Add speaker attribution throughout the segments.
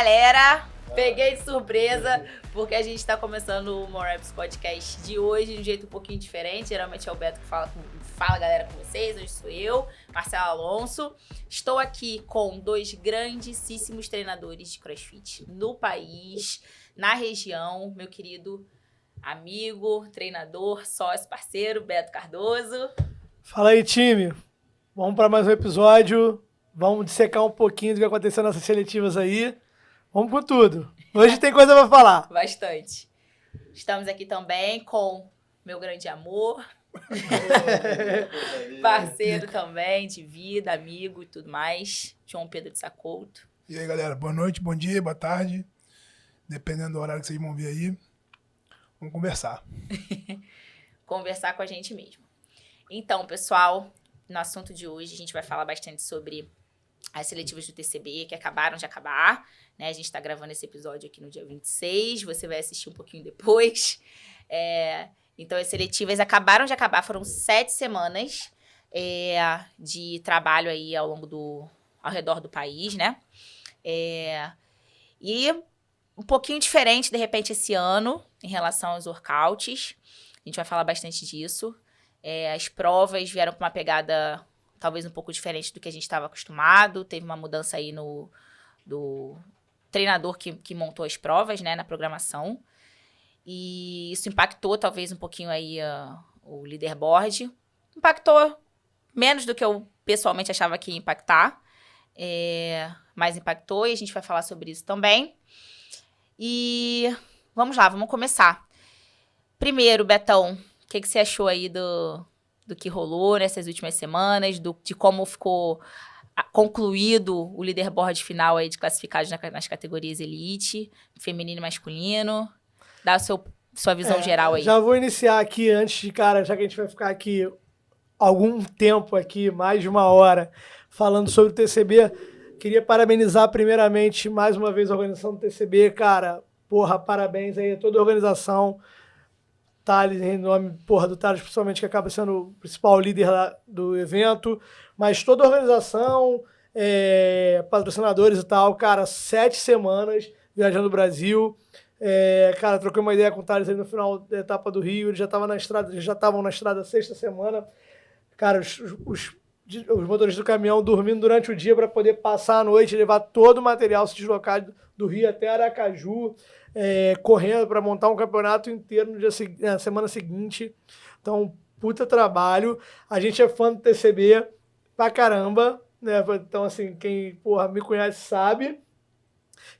Speaker 1: galera! Peguei de surpresa, porque a gente tá começando o More Apps Podcast de hoje de um jeito um pouquinho diferente. Geralmente é o Beto que fala galera, com vocês. Hoje sou eu, Marcelo Alonso. Estou aqui com dois grandíssimos treinadores de CrossFit no país, na região. Meu querido amigo, treinador, sócio, parceiro, Beto Cardoso.
Speaker 2: Fala aí, time. Vamos para mais um episódio. Vamos dissecar um pouquinho do que aconteceu nessas seletivas aí. Vamos com tudo. Hoje tem coisa para falar.
Speaker 1: Bastante. Estamos aqui também com meu grande amor, parceiro também de vida, amigo e tudo mais, João Pedro de Sacouto.
Speaker 3: E aí, galera, boa noite, bom dia, boa tarde. Dependendo do horário que vocês vão ver aí, vamos conversar.
Speaker 1: Conversar com a gente mesmo. Então, pessoal, no assunto de hoje a gente vai falar bastante sobre as seletivas do TCB, que acabaram de acabar, né? A gente está gravando esse episódio aqui no dia 26, você vai assistir um pouquinho depois. Então, as seletivas acabaram de acabar, foram 7 semanas de trabalho aí ao redor do país, né? E um pouquinho diferente, de repente, esse ano, em relação aos workouts. A gente vai falar bastante disso. As provas vieram com uma pegada talvez um pouco diferente do que a gente estava acostumado. Teve uma mudança aí do treinador que montou as provas, né, na programação. E isso impactou talvez um pouquinho aí o leaderboard. Impactou menos do que eu pessoalmente achava que ia impactar. Mas impactou e a gente vai falar sobre isso também. E vamos lá, vamos começar. Primeiro, Betão, o que você achou aí do que rolou nessas últimas semanas, de como ficou concluído o leaderboard final aí de classificados nas categorias elite, feminino e masculino? Dá sua visão geral aí.
Speaker 2: Já vou iniciar aqui antes de, cara, já que a gente vai ficar aqui algum tempo aqui, mais de uma hora, falando sobre o TCB, queria parabenizar primeiramente mais uma vez a organização do TCB, cara, porra, parabéns aí a toda a organização. Thales, em nome, do Thales, principalmente, que acaba sendo o principal líder lá do evento, mas toda a organização, patrocinadores e tal, cara, 7 semanas viajando o Brasil, cara, troquei uma ideia com o Thales aí no final da etapa do Rio, eles já estavam na estrada sexta semana, cara, os motoristas do caminhão dormindo durante o dia para poder passar a noite, levar todo o material, se deslocar do Rio até Aracaju, correndo para montar um campeonato inteiro na semana seguinte. Então, puta trabalho. A gente é fã do TCB pra caramba, né? Então, assim, quem, me conhece sabe.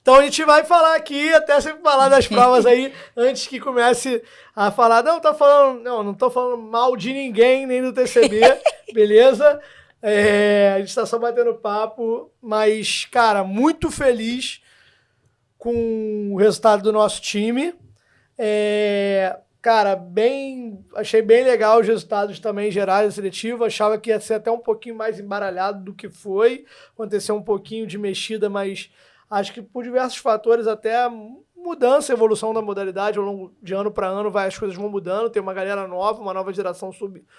Speaker 2: Então, a gente vai falar aqui, até sempre falar das provas aí, antes que comece a falar, não tô falando mal de ninguém, nem do TCB, beleza? A gente tá só batendo papo, mas, cara, muito feliz com o resultado do nosso time. Cara, achei bem legal os resultados também gerais da seletiva. Achava que ia ser até um pouquinho mais embaralhado do que foi. Aconteceu um pouquinho de mexida, mas acho que por diversos fatores, até mudança, evolução da modalidade, ao longo de ano para ano, as coisas vão mudando. Tem uma galera nova, uma nova geração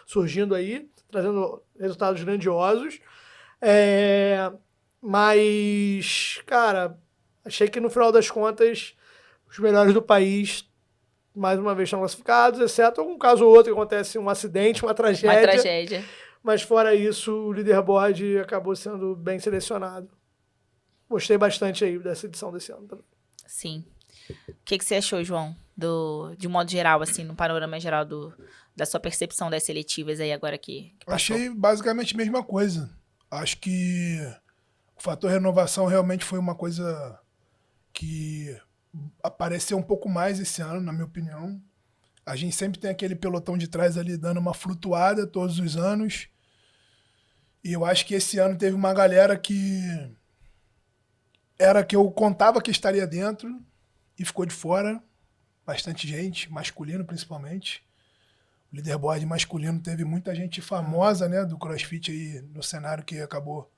Speaker 2: surgindo aí, trazendo resultados grandiosos. Mas, cara, achei que no final das contas, os melhores do país, mais uma vez, estão classificados, exceto algum caso ou outro que acontece um acidente, uma tragédia. Mas fora isso, o leaderboard acabou sendo bem selecionado. Gostei bastante aí dessa edição desse ano também.
Speaker 1: Sim. O que você achou, João, de um modo geral, assim, no panorama geral da sua percepção das seletivas aí agora que passou?
Speaker 3: Achei basicamente a mesma coisa. Acho que o fator renovação realmente foi uma coisa que apareceu um pouco mais esse ano, na minha opinião. A gente sempre tem aquele pelotão de trás ali dando uma flutuada todos os anos. E eu acho que esse ano teve uma galera que eu contava que estaria dentro e ficou de fora. Bastante gente, masculino principalmente. O leaderboard masculino teve muita gente famosa, né, do CrossFit aí no cenário que acabou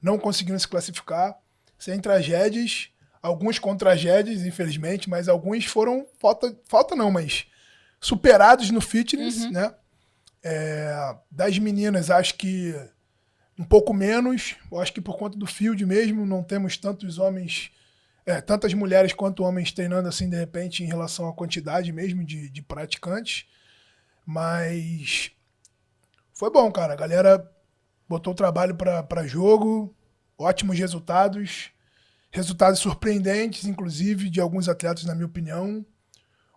Speaker 3: não conseguindo se classificar, sem tragédias. Alguns com tragédias, infelizmente, mas alguns foram, mas superados no fitness, né? Das meninas, acho que um pouco menos. Eu acho que por conta do field mesmo, não temos tantos homens tantas mulheres quanto homens treinando assim, de repente, em relação à quantidade mesmo de praticantes. Mas foi bom, cara. A galera botou o trabalho para jogo, ótimos resultados. Resultados surpreendentes, inclusive, de alguns atletas, na minha opinião.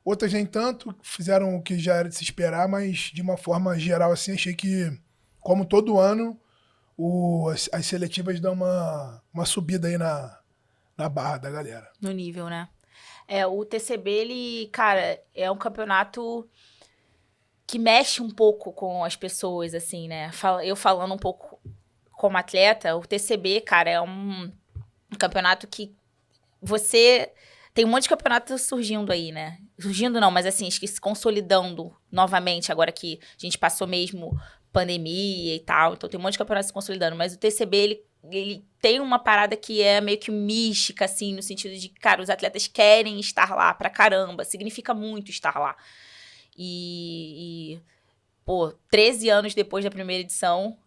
Speaker 3: Outras nem tanto, fizeram o que já era de se esperar, mas de uma forma geral, assim, achei que, como todo ano, as seletivas dão uma subida aí na barra da galera.
Speaker 1: No nível, né? O TCB, ele, cara, é um campeonato que mexe um pouco com as pessoas, assim, né? Eu falando um pouco como atleta, o TCB, cara, é um campeonato que você... Tem um monte de campeonato surgindo aí, né? Surgindo não, mas assim, acho que se consolidando novamente, agora que a gente passou mesmo pandemia e tal. Então tem um monte de campeonato se consolidando. Mas o TCB, ele tem uma parada que é meio que mística, assim, no sentido de, cara, os atletas querem estar lá pra caramba. Significa muito estar lá. Pô, 13 anos depois da primeira edição,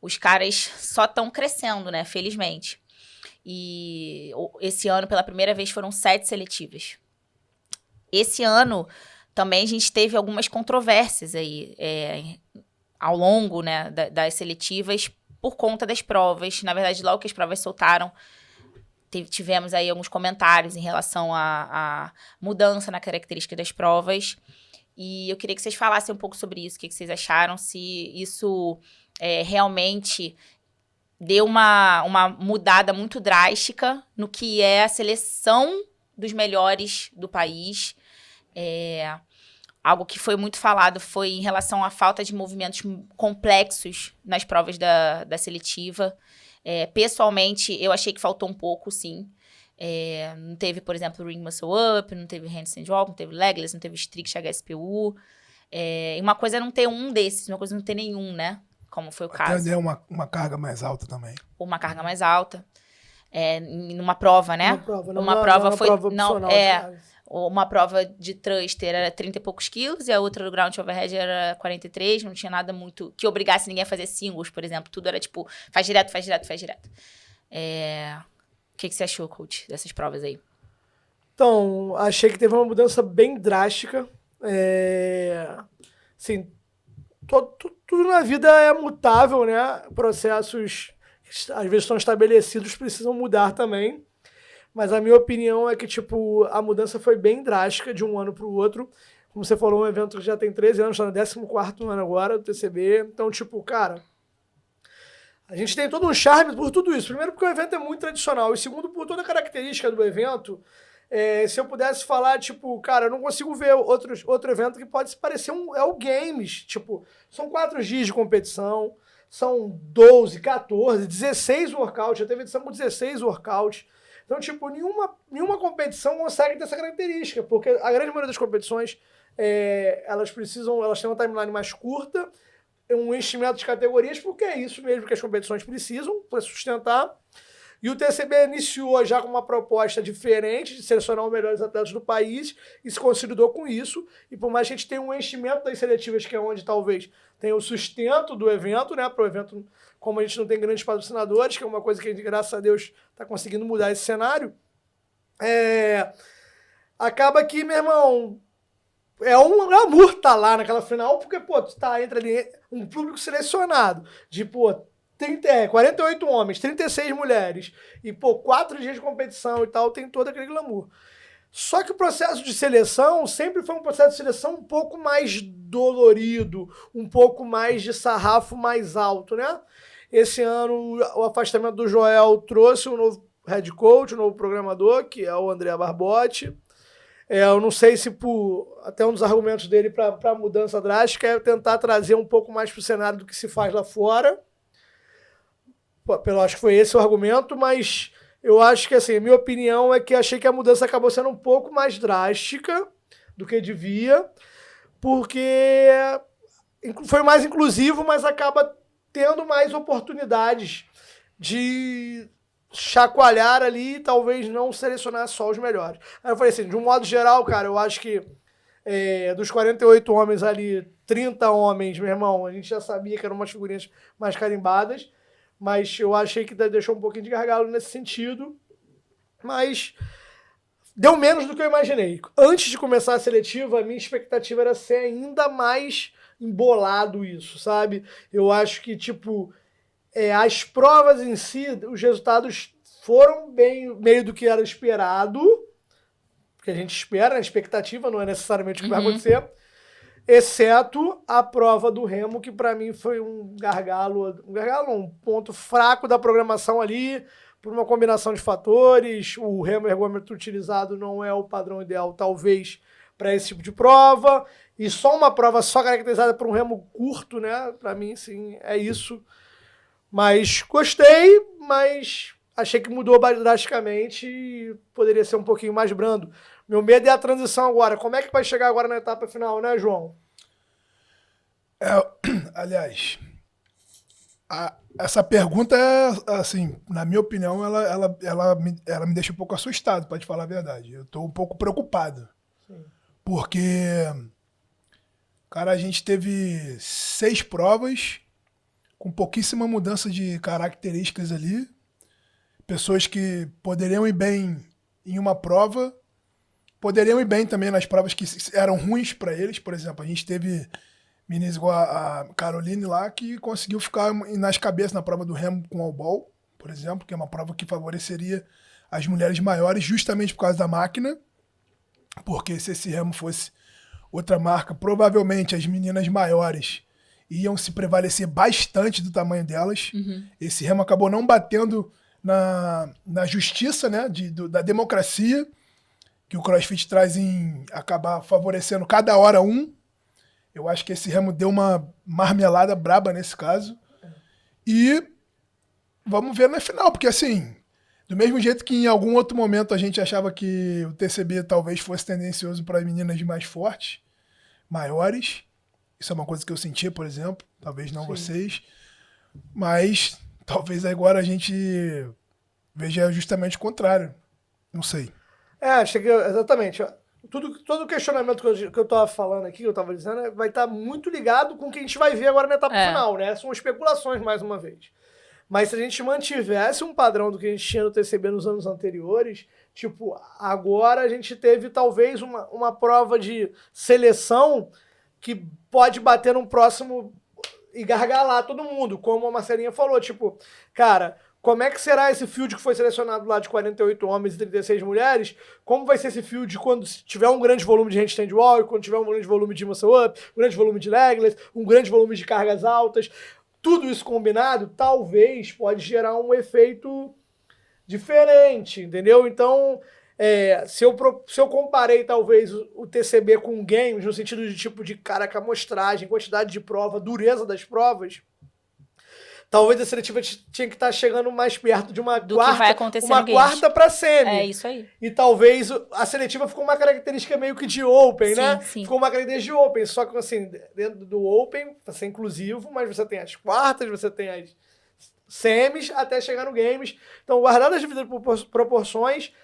Speaker 1: os caras só estão crescendo, né? Felizmente. E esse ano, pela primeira vez, foram 7 seletivas. Esse ano, também, a gente teve algumas controvérsias aí, ao longo, né, das seletivas, por conta das provas. Na verdade, logo que as provas soltaram, tivemos aí alguns comentários em relação à mudança na característica das provas. E eu queria que vocês falassem um pouco sobre isso, o que vocês acharam, se isso realmente deu uma mudada muito drástica no que é a seleção dos melhores do país. Algo que foi muito falado foi em relação à falta de movimentos complexos nas provas da seletiva. Pessoalmente, eu achei que faltou um pouco, sim. Não teve, por exemplo, Ring Muscle Up, não teve Handstand Walk, não teve Legless, não teve Strict HSPU. E uma coisa é não ter um desses, uma coisa é não ter nenhum, né? Como foi o caso.
Speaker 3: Até deu uma carga mais alta também.
Speaker 1: Ou uma carga mais alta. Numa prova, né?
Speaker 2: Uma prova foi...
Speaker 1: Uma prova de thruster era 30 e poucos quilos e a outra do ground overhead era 43. Não tinha nada muito que obrigasse ninguém a fazer singles, por exemplo. Tudo era tipo, faz direto, faz direto, faz direto. O que você achou, coach, dessas provas aí?
Speaker 2: Então, achei que teve uma mudança bem drástica. Assim, tudo na vida é mutável, né? Processos que às vezes estão estabelecidos precisam mudar também. Mas a minha opinião é que, tipo, a mudança foi bem drástica de um ano para o outro. Como você falou, um evento que já tem 13 anos, está no 14º ano agora do TCB. Então, tipo, cara, a gente tem todo um charme por tudo isso. Primeiro porque o evento é muito tradicional. E segundo, por toda a característica do evento. Se eu pudesse falar, tipo, cara, eu não consigo ver outro evento que pode se parecer o Games. Tipo, são 4 dias de competição, são 12, 14, 16 workouts. Já teve edição com 16 workouts. Então, tipo, nenhuma competição consegue ter essa característica, porque a grande maioria das competições, elas têm uma timeline mais curta, um enchimento de categorias, porque é isso mesmo que as competições precisam para sustentar. E o TCB iniciou já com uma proposta diferente de selecionar os melhores atletas do país e se consolidou com isso. E por mais que a gente tenha um enchimento das seletivas, que é onde talvez tenha o sustento do evento, né? Para o evento, como a gente não tem grandes patrocinadores, que é uma coisa que a gente, graças a Deus, está conseguindo mudar esse cenário, acaba que, meu irmão, é um glamour tá lá naquela final, porque, pô, tu tá entre ali um público selecionado de, pô, 48 homens, 36 mulheres, e, pô, 4 dias de competição e tal, tem todo aquele glamour. Só que o processo de seleção sempre foi um processo de seleção um pouco mais dolorido, um pouco mais de sarrafo mais alto, né? Esse ano, o afastamento do Joel trouxe um novo head coach, um novo programador, que é o André Barbotti. Eu não sei se até um dos argumentos dele para a mudança drástica é tentar trazer um pouco mais para o cenário do que se faz lá fora. Acho que foi esse o argumento, mas eu acho que, assim, a minha opinião é que achei que a mudança acabou sendo um pouco mais drástica do que devia, porque foi mais inclusivo, mas acaba tendo mais oportunidades de chacoalhar ali e talvez não selecionar só os melhores. Aí eu falei assim, de um modo geral, cara, eu acho que dos 48 homens ali, 30 homens, meu irmão, a gente já sabia que eram umas figurinhas mais carimbadas, mas eu achei que deixou um pouquinho de gargalo nesse sentido. Mas deu menos do que eu imaginei. Antes de começar a seletiva, a minha expectativa era ser ainda mais embolado isso, sabe? Eu acho que, tipo, as provas em si, os resultados foram bem meio do que era esperado, porque a gente espera, a expectativa não é necessariamente o que vai acontecer, exceto a prova do remo, que pra mim foi um ponto fraco da programação ali, por uma combinação de fatores. O remo ergômetro utilizado não é o padrão ideal, talvez, para esse tipo de prova, e só uma prova só caracterizada por um remo curto, né? Pra mim, sim, é isso. Mas gostei, mas achei que mudou drasticamente e poderia ser um pouquinho mais brando. Meu medo é a transição agora. Como é que vai chegar agora na etapa final, né, João?
Speaker 3: Aliás, essa pergunta, assim, na minha opinião, ela me deixa um pouco assustado, pra te falar a verdade. Eu tô um pouco preocupado.
Speaker 2: Sim.
Speaker 3: Porque, cara, a gente teve 6 provas com pouquíssima mudança de características ali. Pessoas que poderiam ir bem em uma prova, poderiam ir bem também nas provas que eram ruins para eles. Por exemplo, a gente teve meninas igual a Caroline lá, que conseguiu ficar nas cabeças na prova do remo com o ball, por exemplo, que é uma prova que favoreceria as mulheres maiores justamente por causa da máquina, porque se esse remo fosse outra marca, provavelmente as meninas maiores iam se prevalecer bastante do tamanho delas. Esse remo acabou não batendo na justiça, né, da democracia, que o CrossFit traz em acabar favorecendo cada hora um. Eu acho que esse remo deu uma marmelada braba nesse caso. E vamos ver na final, porque assim, do mesmo jeito que em algum outro momento a gente achava que o TCB talvez fosse tendencioso para meninas mais fortes, maiores, isso é uma coisa que eu sentia, por exemplo, talvez não vocês, mas talvez agora a gente veja justamente o contrário. Não sei.
Speaker 2: Exatamente. Todo o questionamento que eu tava falando aqui, que eu tava dizendo, vai estar muito ligado com o que a gente vai ver agora na etapa final, né? São especulações, mais uma vez. Mas se a gente mantivesse um padrão do que a gente tinha no TCB nos anos anteriores, tipo, agora a gente teve talvez uma prova de seleção que pode bater num próximo e gargalar todo mundo, como a Marcelinha falou, tipo, cara, como é que será esse field que foi selecionado lá de 48 homens e 36 mulheres? Como vai ser esse field quando tiver um grande volume de handstand walk, quando tiver um grande volume de muscle up, um grande volume de legless, um grande volume de cargas altas? Tudo isso combinado, talvez, pode gerar um efeito diferente, entendeu? Então, se eu comparei, talvez, o TCB com games, no sentido de tipo de, caraca, amostragem, quantidade de prova, dureza das provas, talvez a seletiva tinha que estar chegando mais perto de uma quarta para semi.
Speaker 1: É isso aí.
Speaker 2: E talvez a seletiva ficou uma característica meio que de Open, né?
Speaker 1: Sim.
Speaker 2: Ficou uma característica de Open. Só que, assim, dentro do Open, vai ser inclusivo, mas você tem as quartas, você tem as semis, até chegar no Games. Então, guardadas as devidas proporções,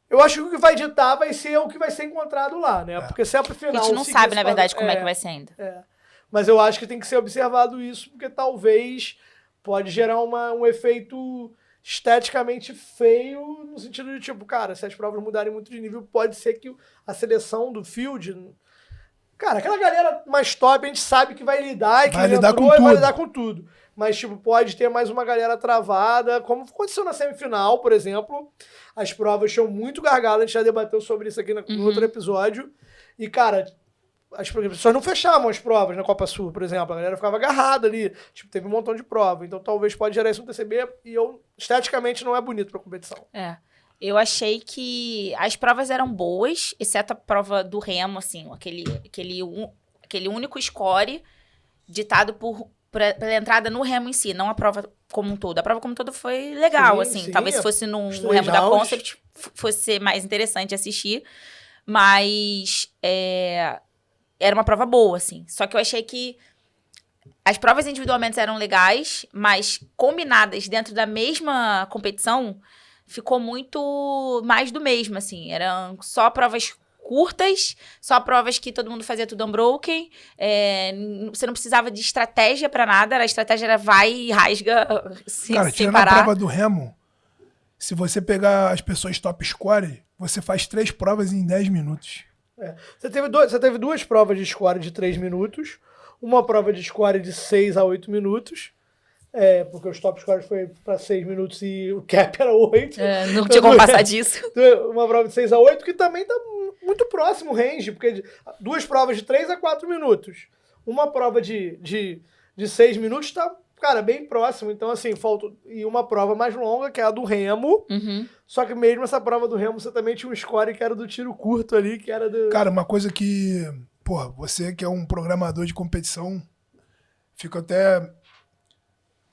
Speaker 2: eu acho que o que vai ditar vai ser o que vai ser encontrado lá, né? Porque se é pro final...
Speaker 1: A gente não sabe, na verdade, como é que vai ser ainda.
Speaker 2: Mas eu acho que tem que ser observado isso, porque talvez pode gerar um efeito esteticamente feio, no sentido de, tipo, cara, se as provas mudarem muito de nível, pode ser que a seleção do field... Cara, aquela galera mais top, a gente sabe que vai lidar, e que
Speaker 3: vai lidar
Speaker 2: com tudo. Mas, tipo, pode ter mais uma galera travada, como aconteceu na semifinal, por exemplo. As provas tinham muito gargalo, a gente já debateu sobre isso aqui no outro episódio. E, cara, as pessoas não fechavam as provas na Copa Sul, por exemplo. A galera ficava agarrada ali. Tipo, teve um montão de prova. Então, talvez pode gerar isso no TCB. E esteticamente, não é bonito pra competição.
Speaker 1: Eu achei que as provas eram boas, exceto a prova do remo, assim. Aquele único score ditado pela entrada no remo em si, não a prova como um todo. A prova como um todo foi legal, sim. Talvez se fosse no remo da Concept, fosse ser mais interessante assistir. Mas... era uma prova boa, assim. Só que eu achei que as provas individualmente eram legais, mas combinadas dentro da mesma competição, ficou muito mais do mesmo, assim. Eram só provas curtas, só provas que todo mundo fazia tudo unbroken. Você não precisava de estratégia pra nada. A estratégia era vai e rasga sem
Speaker 3: tirando
Speaker 1: parar.
Speaker 3: a prova do remo, se você pegar as pessoas top score, você faz 3 provas em 10 minutos.
Speaker 2: Você teve duas provas de score de 3 minutos, uma prova de score de 6 a 8 minutos, porque os top scores foi para 6 minutos e o cap era 8.
Speaker 1: Não tinha como passar disso.
Speaker 2: Uma prova de 6 a 8, que também tá muito próximo o range, porque duas provas de 3 a 4 minutos. Uma prova de 6 minutos tá, cara, bem próximo. Então, assim, falta. E uma prova mais longa, que é a do remo.
Speaker 1: Uhum.
Speaker 2: Só que mesmo essa prova do remo, você também tinha um score que era do tiro curto ali, que era do.
Speaker 3: Cara, uma coisa que, pô, você que é um programador de competição, fico até.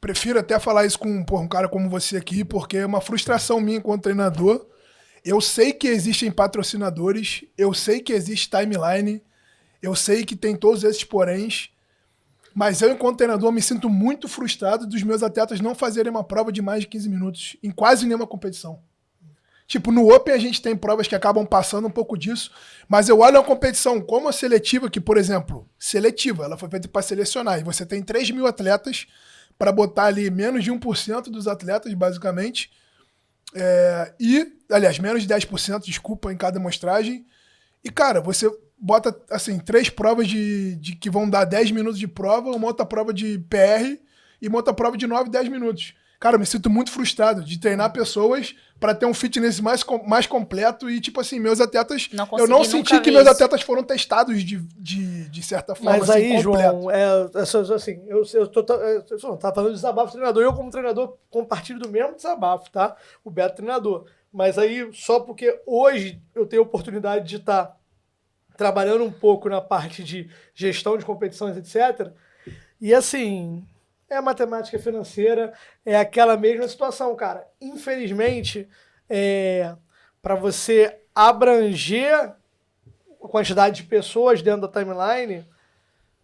Speaker 3: Prefiro até falar isso com um cara como você aqui, porque é uma frustração minha enquanto treinador. Eu sei que existem patrocinadores, eu sei que existe timeline, eu sei que tem todos esses poréns, mas eu, enquanto treinador, me sinto muito frustrado dos meus atletas não fazerem uma prova de mais de 15 minutos em quase nenhuma competição. Tipo, no Open a gente tem provas que acabam passando um pouco disso, mas eu olho a competição como a seletiva, que, por exemplo, seletiva, ela foi feita para selecionar, e você tem 3 mil atletas para botar ali menos de 1% dos atletas, basicamente, aliás, menos de 10%, desculpa, em cada amostragem, e, cara, você bota, assim, 3 provas de que vão dar 10 minutos de prova, uma outra prova de PR e uma outra prova de 9, 10 minutos. Cara, eu me sinto muito frustrado de treinar pessoas para ter um fitness mais completo e, tipo assim, meus atletas... eu não senti que meus atletas foram testados de certa forma,
Speaker 2: mas assim, aí,
Speaker 3: completo.
Speaker 2: João, assim, eu tava falando de desabafo treinador, eu como treinador compartilho do mesmo desabafo, tá? O Beto treinador. Mas aí, só porque hoje eu tenho a oportunidade de estar trabalhando um pouco na parte de gestão de competições, etc. E assim... é matemática financeira, é aquela mesma situação, cara. Infelizmente, para você abranger a quantidade de pessoas dentro da timeline,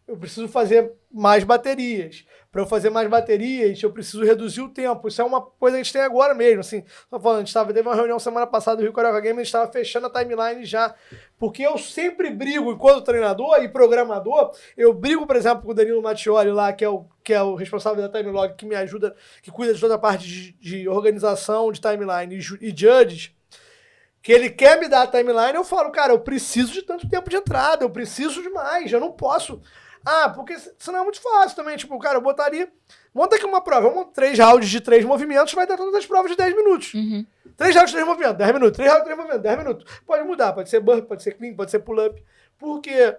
Speaker 2: eu preciso fazer mais baterias. Para eu fazer mais baterias, eu preciso reduzir o tempo. Isso é uma coisa que a gente tem agora mesmo. Assim, tô falando, teve uma reunião semana passada do Rio Carioca Games, a gente estava fechando a timeline já. Porque eu sempre brigo, enquanto treinador e programador, eu brigo, por exemplo, com o Danilo Mattioli lá, que é o responsável da timelog, que me ajuda, que cuida de toda a parte de organização de timeline e judges, que ele quer me dar a timeline, eu falo, cara, eu preciso de tanto tempo de entrada, eu preciso de mais, eu não posso... porque senão é muito fácil também. Tipo, cara, eu botaria... monta aqui uma prova. Vamos 3 rounds de 3 movimentos, vai dar todas as provas de 10 minutos.
Speaker 1: Uhum.
Speaker 2: 3 rounds de 3 movimentos, 10 minutos. 3 rounds de 3 movimentos, 10 minutos. Pode mudar, pode ser burpee, pode ser clean, pode ser pull-up. Porque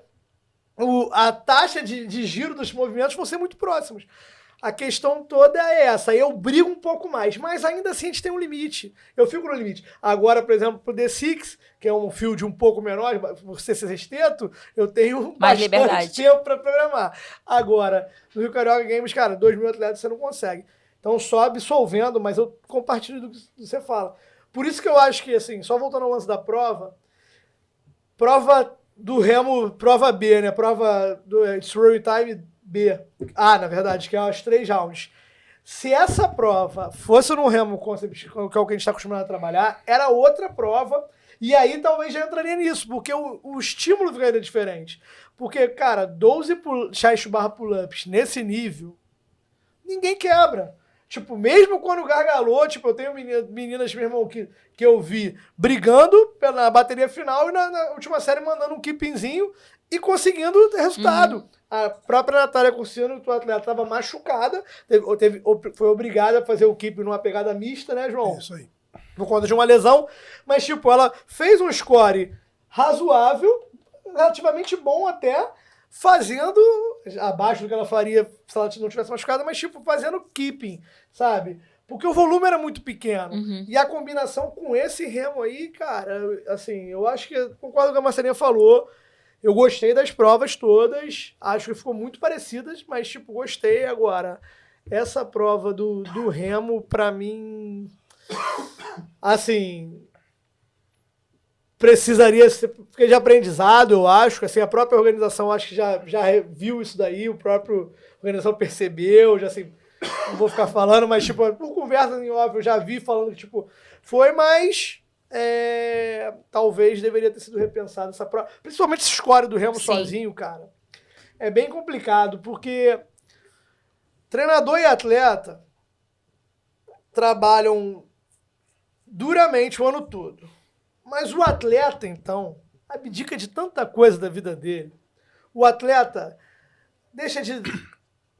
Speaker 2: a taxa de giro dos movimentos vão ser muito próximos. A questão toda é essa. Eu brigo um pouco mais, mas ainda assim a gente tem um limite. Eu fico no limite. Agora, por exemplo, pro D6, que é um field um pouco menor, por ser sexteto, eu tenho
Speaker 1: mais
Speaker 2: bastante
Speaker 1: liberdade.
Speaker 2: tempo para programar. Agora, no Rio Carioca Games, cara, 2 mil atletas você não consegue. Então, só absolvendo, mas eu compartilho do que você fala. Por isso que eu acho que, assim, só voltando ao lance da prova do remo, prova B, né? Prova do Throwing Time B. Na verdade, que é as 3 rounds. Se essa prova fosse no remo concept, que é o que a gente está acostumado a trabalhar, era outra prova, e aí talvez já entraria nisso, porque o estímulo ficaria diferente. Porque, cara, 12 chest barra pull-ups nesse nível, ninguém quebra. Tipo, mesmo quando gargalou, tipo, eu tenho meninas, meu irmão, que eu vi brigando na bateria final e na última série mandando um keepingzinho e conseguindo resultado. Uhum. A própria Natália Cursino, tua atleta, estava machucada, foi obrigada a fazer o keep numa pegada mista, né, João?
Speaker 3: Isso aí.
Speaker 2: Por conta de uma lesão, mas, tipo, ela fez um score razoável, relativamente bom até, fazendo abaixo do que ela faria se ela não tivesse machucada, mas, tipo, fazendo keeping, sabe? Porque o volume era muito pequeno.
Speaker 1: Uhum.
Speaker 2: E a combinação com esse remo aí, cara, assim, eu acho que, concordo com o que a Marcelinha falou, eu gostei das provas todas, acho que ficou muito parecidas, mas, tipo, gostei. Agora, essa prova do remo, pra mim, assim, precisaria ser de aprendizado, eu acho, assim, a própria organização acho que já viu isso daí, a própria organização percebeu, já assim, não vou ficar falando, mas, tipo, por conversa em off, eu já vi falando que, tipo, foi, mas... talvez deveria ter sido repensado essa prova. Principalmente esse score do remo sozinho, cara. É bem complicado, porque treinador e atleta trabalham duramente o ano todo. Mas o atleta, então, abdica de tanta coisa da vida dele. O atleta deixa de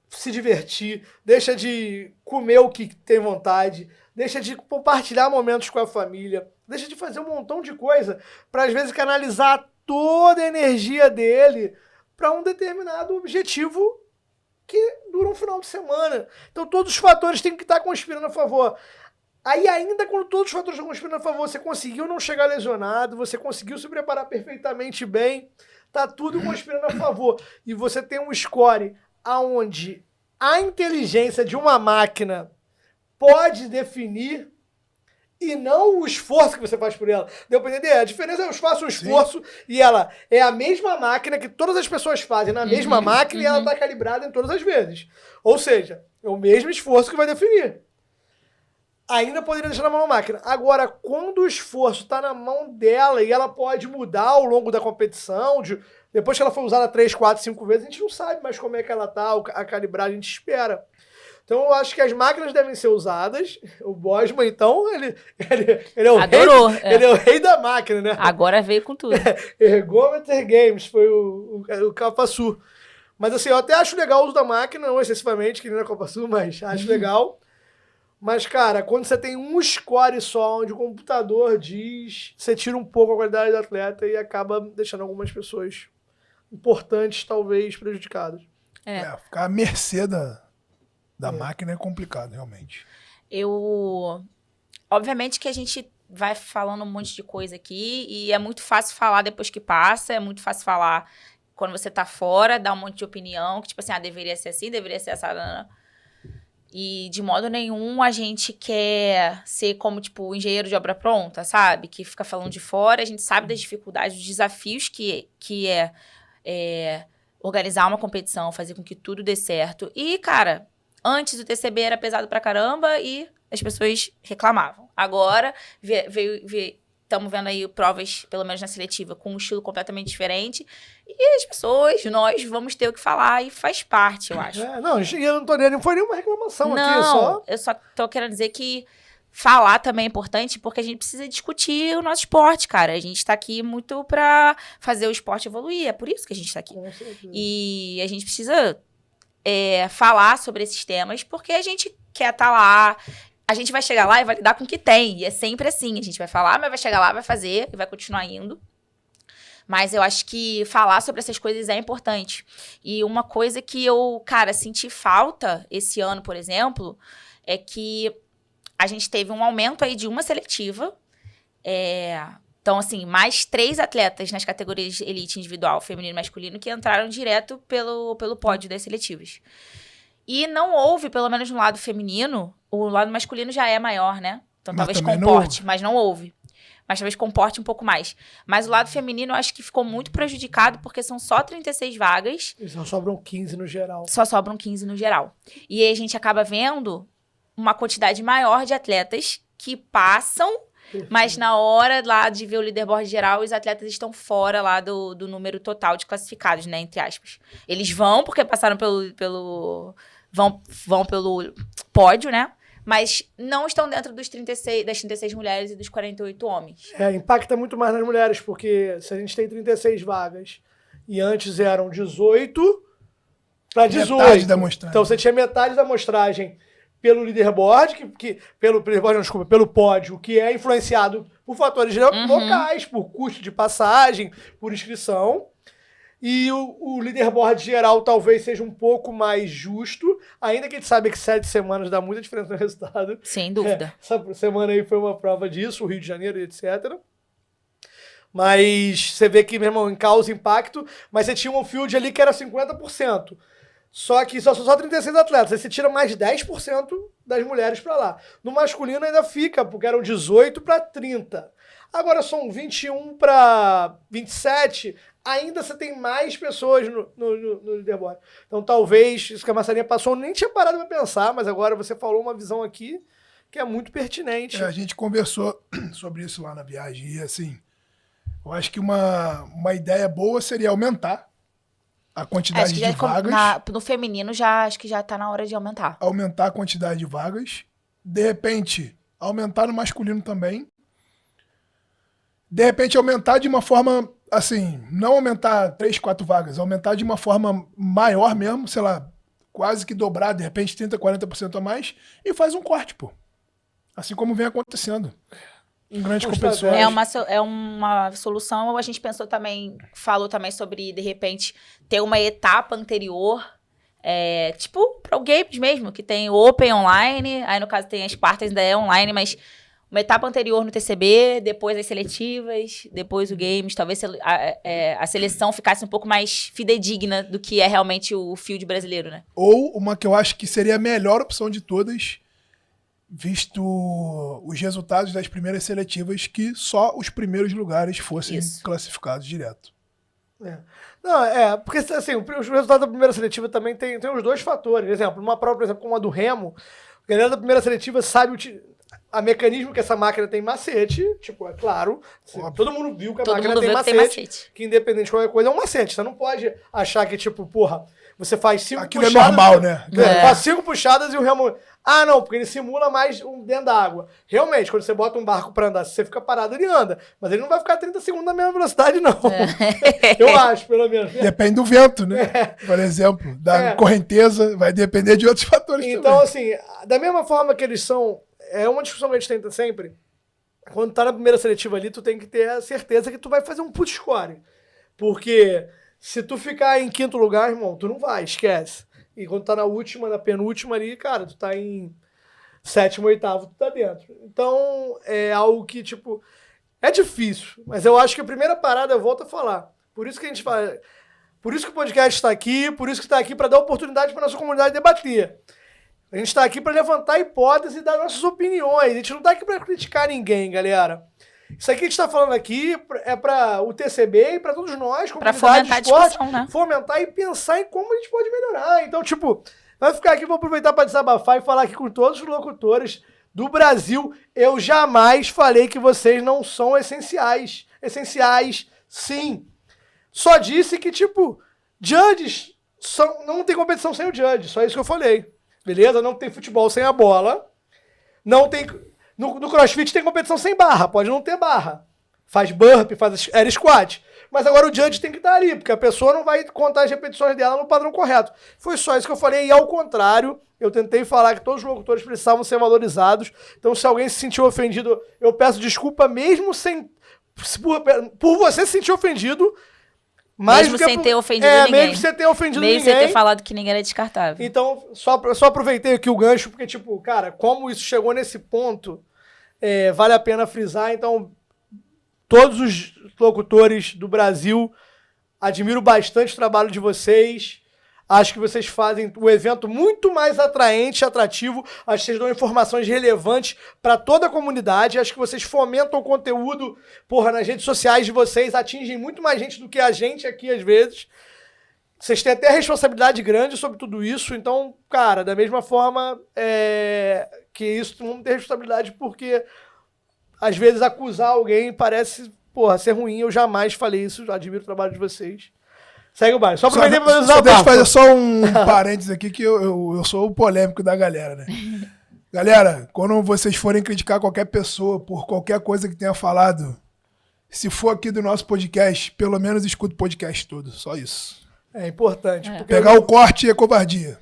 Speaker 2: se divertir, deixa de comer o que tem vontade, deixa de compartilhar momentos com a família, deixa de fazer um montão de coisa para, às vezes, canalizar toda a energia dele para um determinado objetivo que dura um final de semana. Então, todos os fatores têm que estar conspirando a favor. Aí, ainda quando todos os fatores estão conspirando a favor, você conseguiu não chegar lesionado, você conseguiu se preparar perfeitamente bem, tá tudo conspirando a favor. E você tem um score aonde a inteligência de uma máquina pode definir e não o esforço que você faz por ela. Deu pra entender? A diferença é eu faço um esforço e ela é a mesma máquina que todas as pessoas fazem na mesma máquina e ela tá calibrada em todas as vezes. Ou seja, é o mesmo esforço que vai definir. Ainda poderia deixar na mão da máquina. Agora, quando o esforço está na mão dela e ela pode mudar ao longo da competição, depois que ela foi usada 3, 4, 5 vezes, a gente não sabe mais como é que ela tá, a calibragem a gente espera. Então, eu acho que as máquinas devem ser usadas. O Bosman, então, ele é o
Speaker 1: Adorou,
Speaker 2: rei, ele é o rei da máquina, né?
Speaker 1: Agora veio com tudo.
Speaker 2: Ergometer Games foi o Copa Sul. Mas assim, eu até acho legal o uso da máquina, não excessivamente, que nem na Copa Sul, mas acho legal. Mas, cara, quando você tem um score só, onde o computador diz, você tira um pouco a qualidade do atleta e acaba deixando algumas pessoas importantes, talvez, prejudicadas.
Speaker 3: Ficar à mercê da máquina é complicado, realmente.
Speaker 1: Obviamente que a gente vai falando um monte de coisa aqui e é muito fácil falar depois que passa, é muito fácil falar quando você tá fora, dar um monte de opinião, que tipo assim, deveria ser assim, deveria ser essa... E de modo nenhum a gente quer ser como, tipo, o engenheiro de obra pronta, sabe? Que fica falando de fora, a gente sabe das dificuldades, dos desafios que é organizar uma competição, fazer com que tudo dê certo. E, cara, antes o TCB era pesado pra caramba e as pessoas reclamavam. Agora, estamos vendo aí provas, pelo menos na seletiva, com um estilo completamente diferente. E as pessoas, nós, vamos ter o que falar e faz parte, eu acho.
Speaker 2: Não foi nenhuma reclamação aqui,
Speaker 1: eu só tô querendo dizer que falar também é importante porque a gente precisa discutir o nosso esporte, cara. A gente tá aqui muito pra fazer o esporte evoluir, é por isso que a gente tá aqui.
Speaker 2: Com certeza.
Speaker 1: E a gente precisa falar sobre esses temas porque a gente quer estar lá. A gente vai chegar lá e vai lidar com o que tem. E é sempre assim. A gente vai falar, mas vai chegar lá, vai fazer e vai continuar indo. Mas eu acho que falar sobre essas coisas é importante. E uma coisa que eu, cara, senti falta esse ano, por exemplo, é que a gente teve um aumento aí de uma seletiva. Então, assim, mais 3 atletas nas categorias de elite individual, feminino e masculino, que entraram direto pelo pódio das seletivas. E não houve, pelo menos no lado feminino, o lado masculino já é maior, né? Então
Speaker 3: Mas
Speaker 1: talvez
Speaker 3: também
Speaker 1: comporte, mas não houve. Mas talvez comporte um pouco mais. Mas o lado feminino eu acho que ficou muito prejudicado porque são só 36 vagas.
Speaker 2: E só sobram 15 no geral.
Speaker 1: Só sobram 15 no geral. E aí a gente acaba vendo uma quantidade maior de atletas que passam, mas na hora lá de ver o leaderboard geral, os atletas estão fora lá do número total de classificados, né? Entre aspas. Eles vão porque passaram vão pelo pódio, né? Mas não estão dentro das 36 mulheres e dos 48 homens.
Speaker 2: Impacta muito mais nas mulheres, porque se a gente tem 36 vagas e antes eram 18 para 18.
Speaker 3: Metade da amostragem.
Speaker 2: Então você tinha metade da amostragem pelo leaderboard, pelo pódio, que é influenciado por fatores locais, por custo de passagem, por inscrição. E o leaderboard geral talvez seja um pouco mais justo, ainda que a gente sabe que 7 semanas dá muita diferença no resultado.
Speaker 1: Sem dúvida.
Speaker 2: Essa semana aí foi uma prova disso, o Rio de Janeiro, etc. Mas você vê que, meu irmão, causa impacto, mas você tinha um field ali que era 50%. Só que só 36 atletas, aí você tira mais 10% das mulheres para lá. No masculino ainda fica, porque eram 18 para 30. Agora são 21 para 27, ainda você tem mais pessoas no leaderboard. Então talvez, isso que a Massarinha passou, eu nem tinha parado para pensar, mas agora você falou uma visão aqui que é muito pertinente.
Speaker 3: A gente conversou sobre isso lá na viagem e assim, eu acho que uma ideia boa seria aumentar a quantidade de vagas.
Speaker 1: No feminino, acho que já tá na hora de aumentar.
Speaker 3: Aumentar a quantidade de vagas. De repente, aumentar no masculino também. De repente, aumentar de uma forma, assim, não aumentar 3, 4 vagas, aumentar de uma forma maior mesmo, sei lá, quase que dobrar, de repente 30%, 40% a mais, e faz um corte, pô. Assim como vem acontecendo em grandes competições.
Speaker 1: É uma solução. A gente pensou também, falou também sobre, de repente, ter uma etapa anterior, tipo, para o Games mesmo, que tem o Open online, aí no caso tem as Spartans, ainda é online, mas uma etapa anterior no TCB, depois as seletivas, depois o Games, talvez a seleção ficasse um pouco mais fidedigna do que é realmente o field brasileiro, né?
Speaker 3: Ou uma que eu acho que seria a melhor opção de todas, visto os resultados das primeiras seletivas, que só os primeiros lugares fossem classificados direto.
Speaker 2: Não, porque assim, os resultados da primeira seletiva também tem os dois fatores. Por exemplo, numa prova, por exemplo, como a do Remo, a galera da primeira seletiva sabe a mecanismo que essa máquina tem macete, tipo, é claro, todo mundo viu que a máquina tem macete, que independente de qualquer coisa é um macete. Você não pode achar que, tipo, porra, você faz 5 puxadas...
Speaker 3: Aquilo é normal, né?
Speaker 2: Faz 5 puxadas e o Remo... Ah, não, porque ele simula mais dentro da água. Realmente, quando você bota um barco pra andar, se você fica parado, ele anda. Mas ele não vai ficar 30 segundos na mesma velocidade, não. Eu acho, pelo menos.
Speaker 3: Depende do vento, né? Por exemplo, da correnteza, vai depender de outros fatores
Speaker 2: então,
Speaker 3: também.
Speaker 2: assim, da mesma forma que eles são... É uma discussão que a gente tenta sempre. Quando tá na primeira seletiva ali, tu tem que ter a certeza que tu vai fazer um put score. Porque se tu ficar em 5º lugar, irmão, tu não vai, esquece. E quando tá na última, na penúltima ali, cara, tu tá em 7º, 8º, tu tá dentro. Então, é algo que, tipo, é difícil. Mas eu acho que a primeira parada, eu volto a falar. Por isso que a gente fala... Por isso que o podcast tá aqui, por isso que tá aqui pra dar oportunidade pra nossa comunidade debater. A gente tá aqui pra levantar hipóteses e dar nossas opiniões. A gente não tá aqui pra criticar ninguém, galera. Isso aqui que a gente tá falando aqui é pra o TCB e pra todos nós,
Speaker 1: pra fomentar a discussão, né?
Speaker 2: Fomentar e pensar em como a gente pode melhorar. Então, tipo, vai ficar aqui, vou aproveitar pra desabafar e falar aqui com todos os locutores do Brasil. Eu jamais falei que vocês não são essenciais. Essenciais, sim. Só disse que, tipo, judges não tem competição sem o judge. Só isso que eu falei. Beleza? Não tem futebol sem a bola. Não tem... No CrossFit tem competição sem barra. Pode não ter barra. Faz burpee, faz air squat. Mas agora o judge tem que estar ali, porque a pessoa não vai contar as repetições dela no padrão correto. Foi só isso que eu falei. E ao contrário, eu tentei falar que todos os locutores precisavam ser valorizados. Então, se alguém se sentiu ofendido, eu peço desculpa mesmo sem... Por você se sentir ofendido...
Speaker 1: Mesmo sem ter ofendido ninguém.
Speaker 2: Mesmo sem ter ofendido ninguém.
Speaker 1: Mesmo sem ter falado que ninguém era descartável.
Speaker 2: Então, só aproveitei aqui o gancho, porque, tipo, cara, como isso chegou nesse ponto, vale a pena frisar. Então, todos os locutores do Brasil, admiro bastante o trabalho de vocês. Acho que vocês fazem o evento muito mais atraente, atrativo. Acho que vocês dão informações relevantes para toda a comunidade. Acho que vocês fomentam o conteúdo, nas redes sociais de vocês. Atingem muito mais gente do que a gente aqui, às vezes. Vocês têm até responsabilidade grande sobre tudo isso. Então, cara, da mesma forma que isso, vamos ter responsabilidade, porque às vezes acusar alguém parece, ser ruim. Eu jamais falei isso. Admiro o trabalho de vocês. Segue o baile. Só aproveitei pra fazer
Speaker 3: deixa eu fazer só um parênteses aqui, que eu sou o polêmico da galera, né? Galera, quando vocês forem criticar qualquer pessoa por qualquer coisa que tenha falado, se for aqui do nosso podcast, pelo menos escuta o podcast todo. Só isso.
Speaker 2: É importante.
Speaker 3: Pegar o corte é covardia.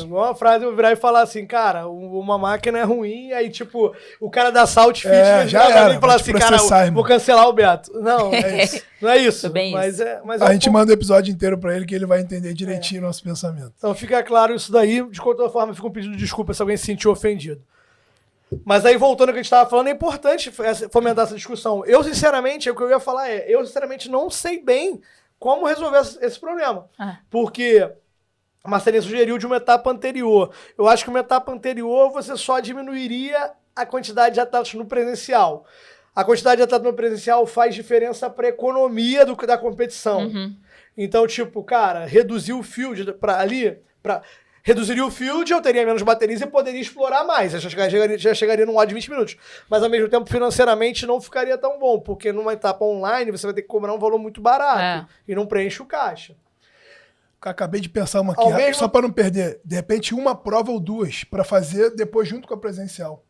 Speaker 2: Uma frase eu vou virar e falar assim, cara, uma máquina é ruim, aí tipo, o cara da Salt Fitness
Speaker 3: já era,
Speaker 2: fala assim, cara, vou cancelar o Beto. Não, não é isso. Mas
Speaker 3: a gente manda o episódio inteiro pra ele que ele vai entender direitinho o nosso pensamento.
Speaker 2: Então fica claro isso daí, de qualquer forma fica um pedido de desculpa se alguém se sentiu ofendido. Mas aí, voltando ao que a gente estava falando, é importante fomentar essa discussão. Eu, sinceramente, o que eu ia falar eu, sinceramente, não sei bem como resolver esse problema. Porque... a Marcelinha sugeriu de uma etapa anterior. Eu acho que uma etapa anterior você só diminuiria a quantidade de atletas no presencial. A quantidade de atletas no presencial faz diferença para a economia da competição. Então, tipo, cara, reduzir o field reduziria o field, eu teria menos baterias e poderia explorar mais. Eu já chegaria num odd de 20 minutos. Mas, ao mesmo tempo, financeiramente, não ficaria tão bom, porque numa etapa online você vai ter que cobrar um valor muito barato e não preenche o caixa.
Speaker 3: Acabei de pensar uma aqui, só para não perder. De repente, uma prova ou duas para fazer depois junto com a presencial.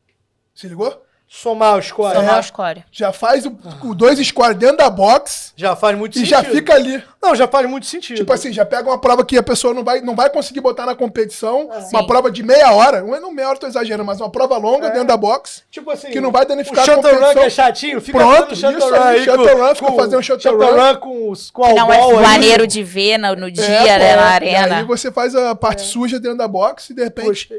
Speaker 3: Se ligou?
Speaker 2: Somar o score.
Speaker 1: Somar o score.
Speaker 3: Já faz o 2 score dentro da box
Speaker 2: Já faz muito
Speaker 3: e
Speaker 2: sentido.
Speaker 3: já fica ali.
Speaker 2: Não, já faz muito sentido.
Speaker 3: Tipo assim, já pega uma prova que a pessoa não vai conseguir botar na competição, uma
Speaker 1: Sim.
Speaker 3: prova de meia hora, não meia hora eu tô exagerando, mas uma prova longa dentro da box,
Speaker 2: tipo assim,
Speaker 3: que não vai danificar
Speaker 2: o
Speaker 3: a
Speaker 2: Shuttle Run
Speaker 3: competição.
Speaker 2: que é chatinho, fica
Speaker 3: Pronto,
Speaker 2: fazendo Shuttle
Speaker 3: isso
Speaker 2: Run
Speaker 3: aí,
Speaker 2: aí
Speaker 3: Shuttle Run, fica fazendo Shuttle Run.
Speaker 2: com a
Speaker 1: Não é
Speaker 2: ball aí.
Speaker 1: maneiro de ver no dia, né,
Speaker 3: pô,
Speaker 1: na
Speaker 3: E
Speaker 1: arena.
Speaker 3: aí você faz a parte suja dentro da box e de repente...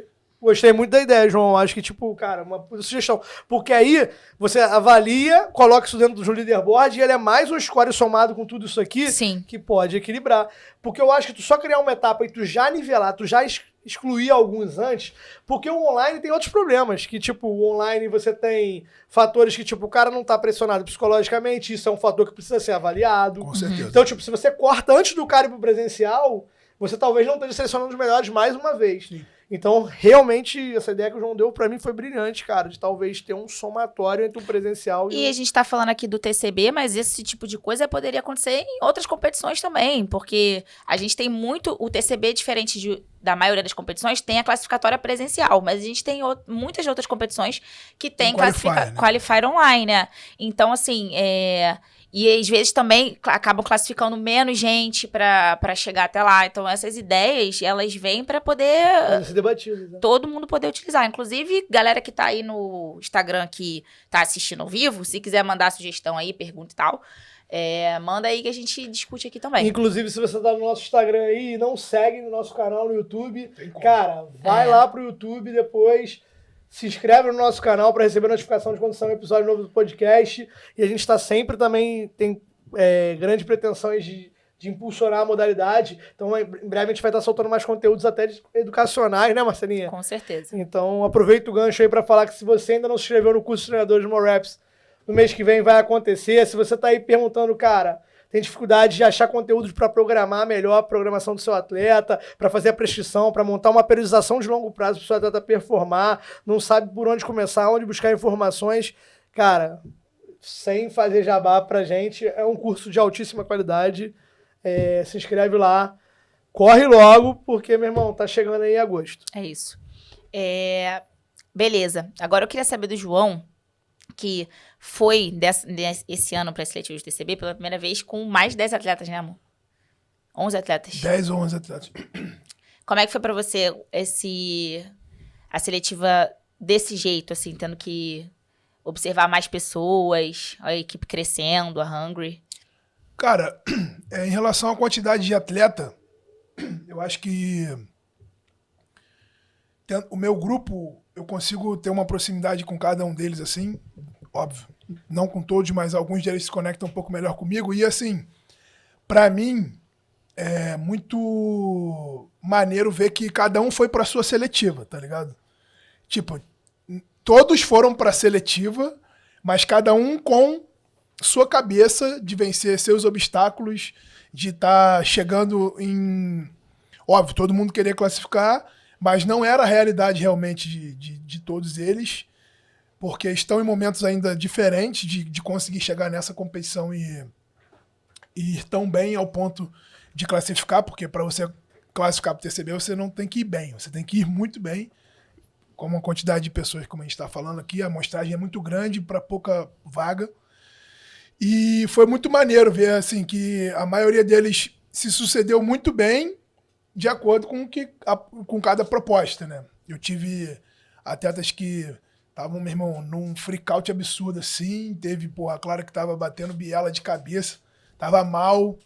Speaker 2: Gostei muito da ideia, João. Acho que, tipo, cara, uma sugestão. Porque aí você avalia, coloca isso dentro do leaderboard e ele é mais um score somado com tudo isso aqui
Speaker 1: Sim.
Speaker 2: que pode equilibrar. Porque eu acho que tu só criar uma etapa e tu já nivelar, tu já excluir alguns antes, porque o online tem outros problemas, que, tipo, o online você tem fatores que, tipo, o cara não tá pressionado psicologicamente, isso é um fator que precisa ser avaliado.
Speaker 3: Com certeza.
Speaker 2: Então, tipo, se você corta antes do cara ir pro presencial, você talvez não esteja selecionando os melhores mais uma vez.
Speaker 3: Sim.
Speaker 2: Então, realmente, essa ideia que o João deu pra mim foi brilhante, cara, de talvez ter um somatório entre o presencial
Speaker 1: E a gente tá falando aqui do TCB, mas esse tipo de coisa poderia acontecer em outras competições também, porque a gente tem muito... O TCB, diferente da maioria das competições, tem a classificatória presencial, mas a gente tem muitas outras competições que tem qualifier online, né? Então, assim, e às vezes também acabam classificando menos gente pra chegar até lá. Então, essas ideias, elas vêm pra poder...
Speaker 2: ser debatido, né?
Speaker 1: todo mundo poder utilizar. Inclusive, galera que tá aí no Instagram, que tá assistindo ao vivo, se quiser mandar sugestão aí, pergunta e tal, manda aí que a gente discute aqui também.
Speaker 2: Inclusive, se você tá no nosso Instagram aí e não segue no nosso canal no YouTube, cara, vai lá pro YouTube depois, se inscreve no nosso canal para receber notificação de quando sair um episódio novo do podcast. E a gente tá sempre também, tem grandes pretensões de impulsionar a modalidade. Então, em breve a gente vai estar soltando mais conteúdos até educacionais, né, Marcelinha?
Speaker 1: Com certeza.
Speaker 2: Então, aproveita o gancho aí para falar que se você ainda não se inscreveu no curso de treinadores de Moreps, no mês que vem vai acontecer. Se você tá aí perguntando, cara, tem dificuldade de achar conteúdos para programar melhor a programação do seu atleta, para fazer a prescrição, para montar uma periodização de longo prazo para o seu atleta performar, não sabe por onde começar, onde buscar informações, cara, sem fazer jabá pra gente, é um curso de altíssima qualidade. Se inscreve lá, corre logo, porque, meu irmão, tá chegando aí em agosto.
Speaker 1: É isso. Beleza. Agora eu queria saber do João, que foi esse ano para esse seletivo de TCB pela primeira vez com mais de 10 atletas, né, amor? 11 atletas.
Speaker 3: 10 ou 11 atletas.
Speaker 1: Como é que foi para você a seletiva desse jeito, assim, tendo que observar mais pessoas, a equipe crescendo, a Hungry?
Speaker 3: Cara, em relação à quantidade de atleta, eu acho que o meu grupo, eu consigo ter uma proximidade com cada um deles, assim, óbvio. Não com todos, mas alguns deles se conectam um pouco melhor comigo. E, assim, pra mim, é muito maneiro ver que cada um foi pra sua seletiva, tá ligado? Tipo, todos foram pra seletiva, mas cada um com sua cabeça de vencer seus obstáculos, de estar chegando em... Óbvio, todo mundo queria classificar, mas não era a realidade realmente de todos eles, porque estão em momentos ainda diferentes de conseguir chegar nessa competição e ir tão bem ao ponto de classificar, porque para você classificar para o TCB você não tem que ir bem, você tem que ir muito bem, como a quantidade de pessoas, como a gente está falando aqui, a amostragem é muito grande para pouca vaga. E foi muito maneiro ver assim, que a maioria deles se sucedeu muito bem de acordo com cada proposta, né? Eu tive atletas que estavam, meu irmão, num freakout absurdo assim, teve, a Clara que tava batendo biela de cabeça, tava mal,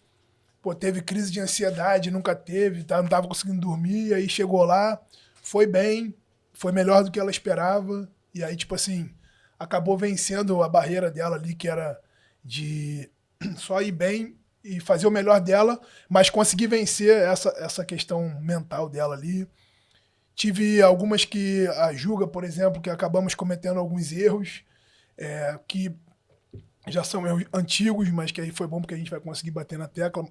Speaker 3: teve crise de ansiedade, nunca teve, não tava conseguindo dormir, aí chegou lá, foi bem, foi melhor do que ela esperava, e aí, tipo assim, acabou vencendo a barreira dela ali, que era de só ir bem e fazer o melhor dela, mas conseguir vencer essa questão mental dela ali. Tive algumas que, a Juga, por exemplo, que acabamos cometendo alguns erros, que já são erros antigos, mas que aí foi bom porque a gente vai conseguir bater na tecla.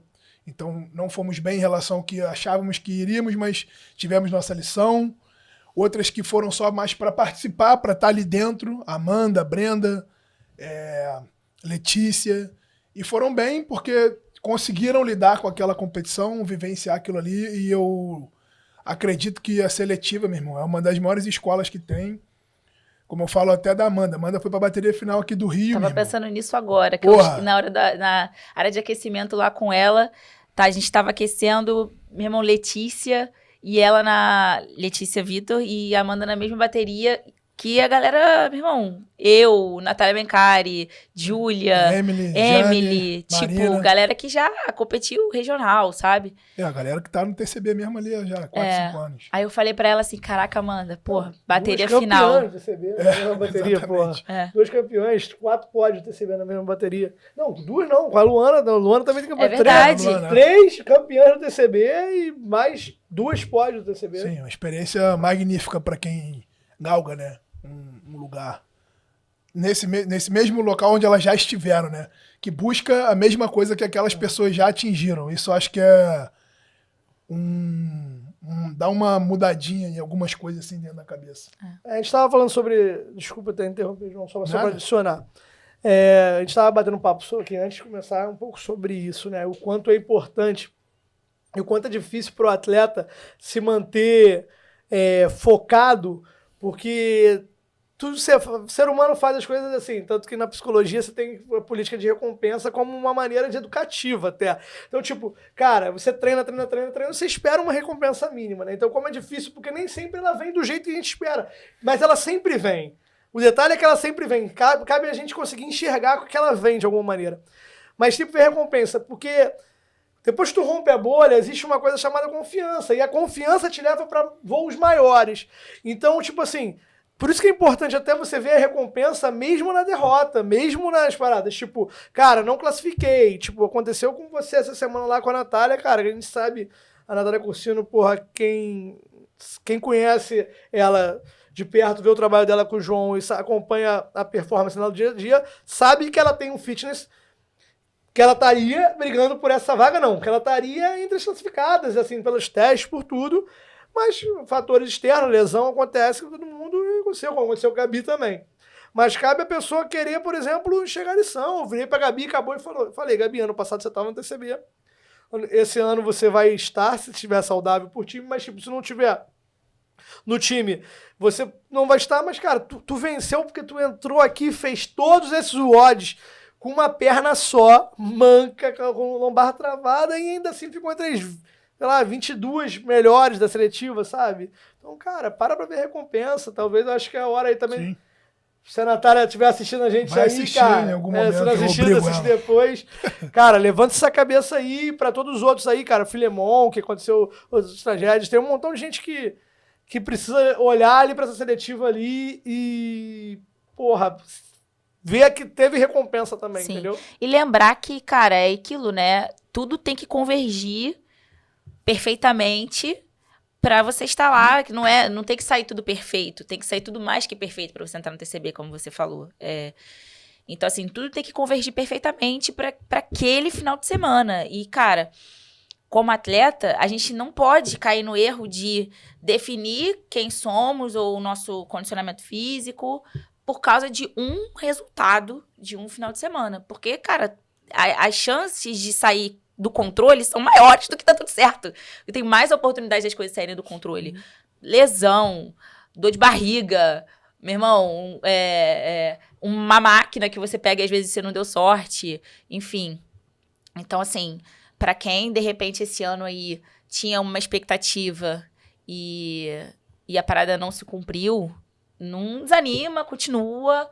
Speaker 3: Então, não fomos bem em relação ao que achávamos que iríamos, mas tivemos nossa lição. Outras que foram só mais para participar, para estar ali dentro, Amanda, Brenda, Letícia, e foram bem porque conseguiram lidar com aquela competição, vivenciar aquilo ali, e eu acredito que a seletiva, meu irmão, é uma das maiores escolas que tem Como eu falo até da Amanda. Amanda foi pra bateria final aqui do Rio,
Speaker 1: Tava
Speaker 3: meu irmão.
Speaker 1: pensando nisso agora, que
Speaker 3: Porra.
Speaker 1: na área de aquecimento lá com ela, tá, a gente tava aquecendo, meu irmão, Letícia, e ela Letícia Vitor, e a Amanda na mesma bateria, que a galera, meu irmão, eu, Natália Bencari, Júlia,
Speaker 3: Emily,
Speaker 1: Emily,
Speaker 3: Jane,
Speaker 1: tipo,
Speaker 3: Marina.
Speaker 1: galera que já competiu regional, sabe?
Speaker 3: A galera que tá no TCB mesmo ali já, 4, 5 anos.
Speaker 1: Aí eu falei pra ela assim, caraca, Amanda, porra, bateria
Speaker 2: Duas
Speaker 1: final.
Speaker 2: campeãs do TCB na mesma bateria, porra.
Speaker 3: exatamente.
Speaker 2: Dois campeões, 4 pódios do TCB na mesma bateria. Não, 2 não, com a Luana. A Luana também tem campeão.
Speaker 1: É verdade.
Speaker 3: Luana.
Speaker 2: 3 campeãs do TCB e mais 2 pódios do TCB.
Speaker 3: Sim, uma experiência magnífica pra quem galga, né? Um lugar. Nesse mesmo local onde elas já estiveram, né? Que busca a mesma coisa que aquelas pessoas já atingiram. Isso eu acho que é dá uma mudadinha em algumas coisas assim dentro da cabeça.
Speaker 2: A gente estava falando sobre. Desculpa ter interrompido, João, só para
Speaker 3: Nada.
Speaker 2: adicionar. A gente estava batendo um papo aqui antes de começar um pouco sobre isso, né? O quanto é importante e o quanto é difícil para o atleta se manter focado, porque ser humano faz as coisas assim, tanto que na psicologia você tem a política de recompensa como uma maneira de educativa até. Então, tipo, cara, você treina, você espera uma recompensa mínima, né? Então, como é difícil, porque nem sempre ela vem do jeito que a gente espera, mas ela sempre vem. O detalhe é que ela sempre vem. Cabe a gente conseguir enxergar que ela vem de alguma maneira. Mas tipo, vem recompensa, porque depois que tu rompe a bolha, existe uma coisa chamada confiança, e a confiança te leva para voos maiores. Então, tipo assim, por isso que é importante até você ver a recompensa mesmo na derrota, mesmo nas paradas. Tipo, cara, não classifiquei. Tipo, aconteceu com você essa semana lá com a Natália, cara, que a gente sabe, a Natália Cursino, porra, quem conhece ela de perto, vê o trabalho dela com o João e acompanha a performance dela no dia a dia, sabe que ela tem um fitness que ela estaria brigando por essa vaga, não. Que ela estaria entre as classificadas, assim, pelos testes, por tudo. Mas fatores externos, lesão, acontece com todo mundo e aconteceu com a Gabi também. Mas cabe a pessoa querer, por exemplo, chegar em lição. Eu virei pra Gabi, acabou e falei, Gabi, ano passado você estava no TCB. Esse ano você vai estar, se estiver saudável por time, mas tipo, se não tiver no time, você não vai estar, mas cara, tu venceu porque tu entrou aqui, fez todos esses WODs com uma perna só, manca, com lombar travada e ainda assim ficou entre as, sei lá, 22 melhores da seletiva, sabe? Então, cara, para pra ver recompensa. Talvez eu acho que é a hora aí também.
Speaker 3: Sim.
Speaker 2: Se a Natália estiver assistindo a gente
Speaker 3: Vai
Speaker 2: aí,
Speaker 3: assistir
Speaker 2: cara.
Speaker 3: em algum momento,
Speaker 2: se não
Speaker 3: eu
Speaker 2: assistir,
Speaker 3: obrigo
Speaker 2: assiste
Speaker 3: ela.
Speaker 2: depois. Cara, levanta essa cabeça aí pra todos os outros aí, cara. Filemon, que aconteceu outras tragédias. Tem um montão de gente que precisa olhar ali pra essa seletiva ali e, porra, ver que teve recompensa também,
Speaker 1: Sim.
Speaker 2: entendeu?
Speaker 1: E lembrar que, cara, é aquilo, né? Tudo tem que convergir perfeitamente pra você estar lá, que não tem que sair tudo perfeito, tem que sair tudo mais que perfeito pra você entrar no TCB, como você falou. Então, assim, tudo tem que convergir perfeitamente pra aquele final de semana. E, cara, como atleta, a gente não pode cair no erro de definir quem somos ou o nosso condicionamento físico por causa de um resultado de um final de semana. Porque, cara, as chances de sair do controle são maiores do que tá tudo certo. E tem mais oportunidades das coisas saírem do controle. Lesão, dor de barriga, meu irmão, uma máquina que você pega e às vezes você não deu sorte, enfim. Então, assim, pra quem, de repente, esse ano aí tinha uma expectativa e a parada não se cumpriu, não desanima, continua.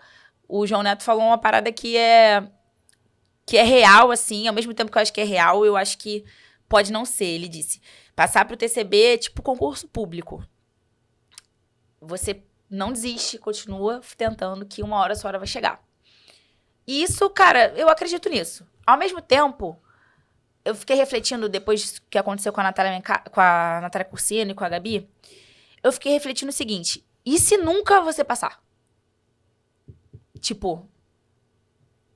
Speaker 1: O João Neto falou uma parada que é real, assim, ao mesmo tempo que eu acho que é real, eu acho que pode não ser. Ele disse, passar pro TCB é tipo concurso público. Você não desiste, continua tentando que uma hora a sua hora vai chegar. E isso, cara, eu acredito nisso. Ao mesmo tempo, eu fiquei refletindo, depois que aconteceu com a Natália Cursino e com a Gabi, eu fiquei refletindo o seguinte, e se nunca você passar? Tipo,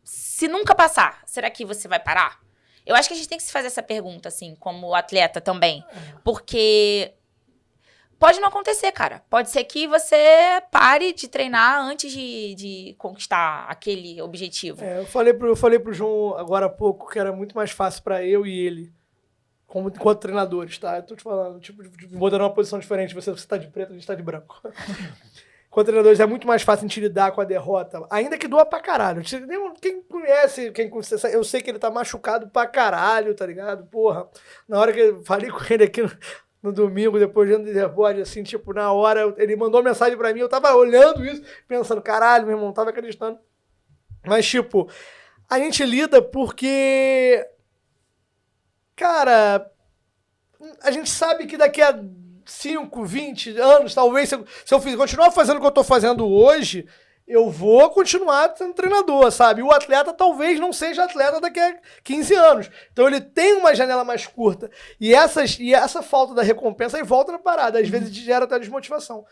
Speaker 1: se nunca passar, será que você vai parar? Eu acho que a gente tem que se fazer essa pergunta, assim, como atleta também. Porque pode não acontecer, cara. Pode ser que você pare de treinar antes de conquistar aquele objetivo.
Speaker 2: Eu falei pro João agora há pouco que era muito mais fácil pra eu e ele, enquanto treinadores, tá? Eu tô te falando, tipo, botando uma posição diferente. Você tá de preto, a gente tá de branco. com treinadores é muito mais fácil de lidar com a derrota, ainda que doa pra caralho. Quem conhece, eu sei que ele tá machucado pra caralho, tá ligado? Porra, na hora que eu falei com ele aqui no domingo, depois do leaderboard, assim, tipo, na hora, ele mandou mensagem pra mim, eu tava olhando isso, pensando, caralho, meu irmão, tava acreditando. Mas, tipo, a gente lida porque, cara, a gente sabe que daqui a 5, 20 anos, talvez, se eu continuar fazendo o que eu tô fazendo hoje, eu vou continuar sendo treinador, sabe? E o atleta talvez não seja atleta daqui a 15 anos. Então ele tem uma janela mais curta. E essa falta da recompensa aí volta na parada. Às vezes gera até desmotivação.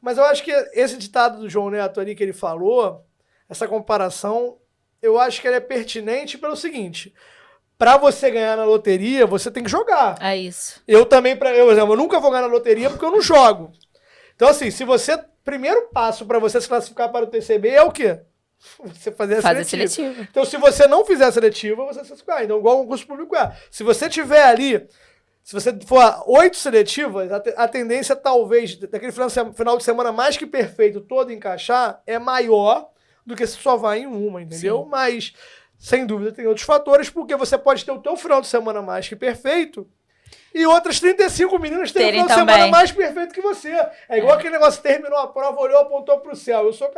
Speaker 2: Mas eu acho que esse ditado do João Neto ali que ele falou, essa comparação, eu acho que ela é pertinente pelo seguinte: pra você ganhar na loteria, você tem que jogar.
Speaker 1: É isso.
Speaker 2: Eu também, por exemplo, eu nunca vou ganhar na loteria porque eu não jogo. Então, assim, se você... Primeiro passo pra você se classificar para o TCB é o quê? Você fazer a seletiva. Então, se você não fizer a seletiva, você se classificar. Então, igual o concurso público é. Se você tiver ali... Se você for a 8 seletivas, a tendência, talvez, daquele final de semana mais que perfeito todo encaixar, é maior do que se só vai em uma, entendeu? Sim. Mas... Sem dúvida, tem outros fatores, porque você pode ter o teu final de semana mais que perfeito e outras 35 meninas terem um final de semana mais perfeito que você. É igual aquele negócio, terminou a prova, olhou, apontou pro céu. Eu sou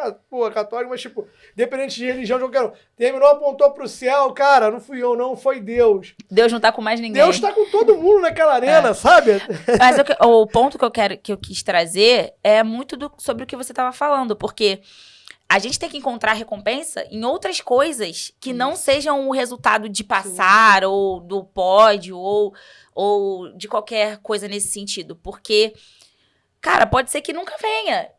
Speaker 2: católico, mas, tipo, independente de religião, eu quero. Terminou, apontou pro céu, cara, não fui eu, não, foi Deus.
Speaker 1: Deus não tá com mais ninguém.
Speaker 2: Deus tá com todo mundo naquela arena, sabe?
Speaker 1: Mas o ponto que eu quis trazer é muito sobre o que você tava falando, porque... A gente tem que encontrar recompensa em outras coisas que não sejam o resultado de passar, ou do pódio, ou de qualquer coisa nesse sentido. Porque, cara, pode ser que nunca venha.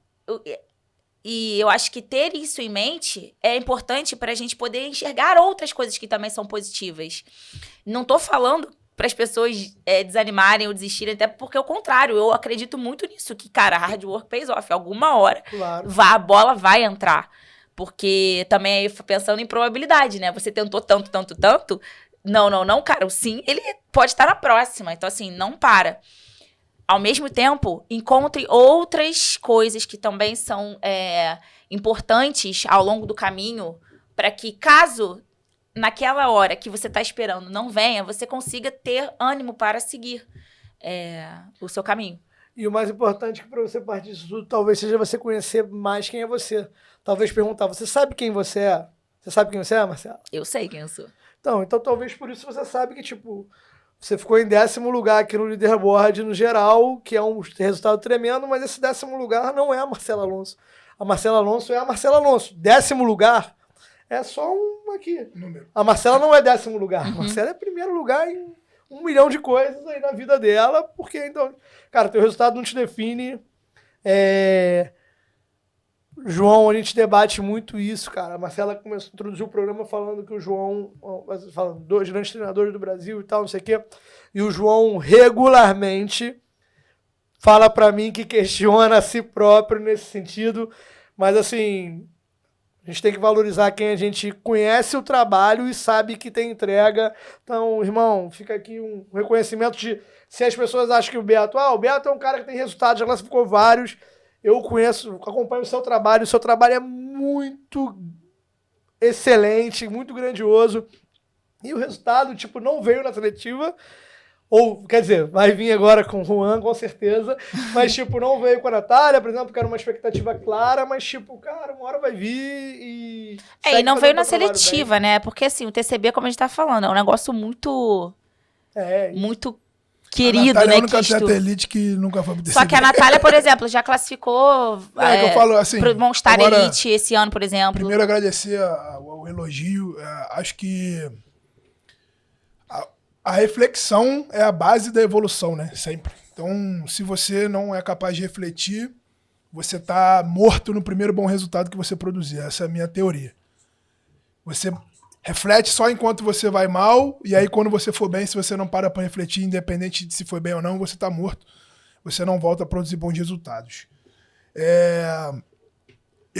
Speaker 1: E eu acho que ter isso em mente é importante para a gente poder enxergar outras coisas que também são positivas. Não tô falando para as pessoas desanimarem ou desistirem, até porque, ao contrário, eu acredito muito nisso, que, cara, hard work pays off. Alguma hora a bola vai entrar. Porque também, pensando em probabilidade, né? Você tentou tanto. Não, cara, o sim, ele pode estar na próxima. Então, assim, não para. Ao mesmo tempo, encontre outras coisas que também são importantes ao longo do caminho, para que, caso naquela hora que você está esperando não venha, você consiga ter ânimo para seguir o seu caminho.
Speaker 2: E o mais importante que para você partir disso tudo, talvez seja você conhecer mais quem é você. Talvez perguntar, você sabe quem você é? Você sabe quem você é, Marcela?
Speaker 1: Eu sei quem eu sou.
Speaker 2: Então talvez por isso você sabe que, tipo, você ficou em 10º lugar aqui no leaderboard no geral, que é um resultado tremendo, mas esse 10º lugar não é a Marcela Alonso. A Marcela Alonso é a Marcela Alonso. 10º lugar é só um aqui. Número. A Marcela não é 10º lugar. A Marcela é primeiro lugar em 1 milhão de coisas aí na vida dela, porque, então, cara, teu resultado não te define. João, a gente debate muito isso, cara. A Marcela introduziu o programa falando que o João, falando dos grandes treinadores do Brasil e tal, não sei o quê, e o João regularmente fala pra mim que questiona a si próprio nesse sentido, mas assim, a gente tem que valorizar quem a gente conhece o trabalho e sabe que tem entrega. Então, irmão, fica aqui um reconhecimento de, se as pessoas acham que o Beto é um cara que tem resultados, já classificou vários. Eu conheço, acompanho o seu trabalho é muito excelente, muito grandioso. E o resultado, tipo, não veio na seletiva, ou, quer dizer, vai vir agora com o Juan, com certeza, mas, tipo, não veio com a Natália, por exemplo, que era uma expectativa clara, mas, tipo, cara, uma hora vai vir e...
Speaker 1: e não veio na seletiva, né? Porque, assim, o TCB, como a gente tá falando, é um negócio muito... muito... querido,
Speaker 3: a
Speaker 1: né?
Speaker 3: É a única atleta elite que nunca foi pro TCB.
Speaker 1: Só que a Natália, por exemplo, já classificou
Speaker 3: eu falo, assim,
Speaker 1: pro Monstar Elite esse ano, por exemplo.
Speaker 3: Primeiro, agradecer o elogio. Acho que a reflexão é a base da evolução, né? Sempre. Então, se você não é capaz de refletir, você tá morto no primeiro bom resultado que você produzir. Essa é a minha teoria. Você reflete só enquanto você vai mal, e aí quando você for bem, se você não para refletir, independente de se foi bem ou não, você tá morto. Você não volta a produzir bons resultados.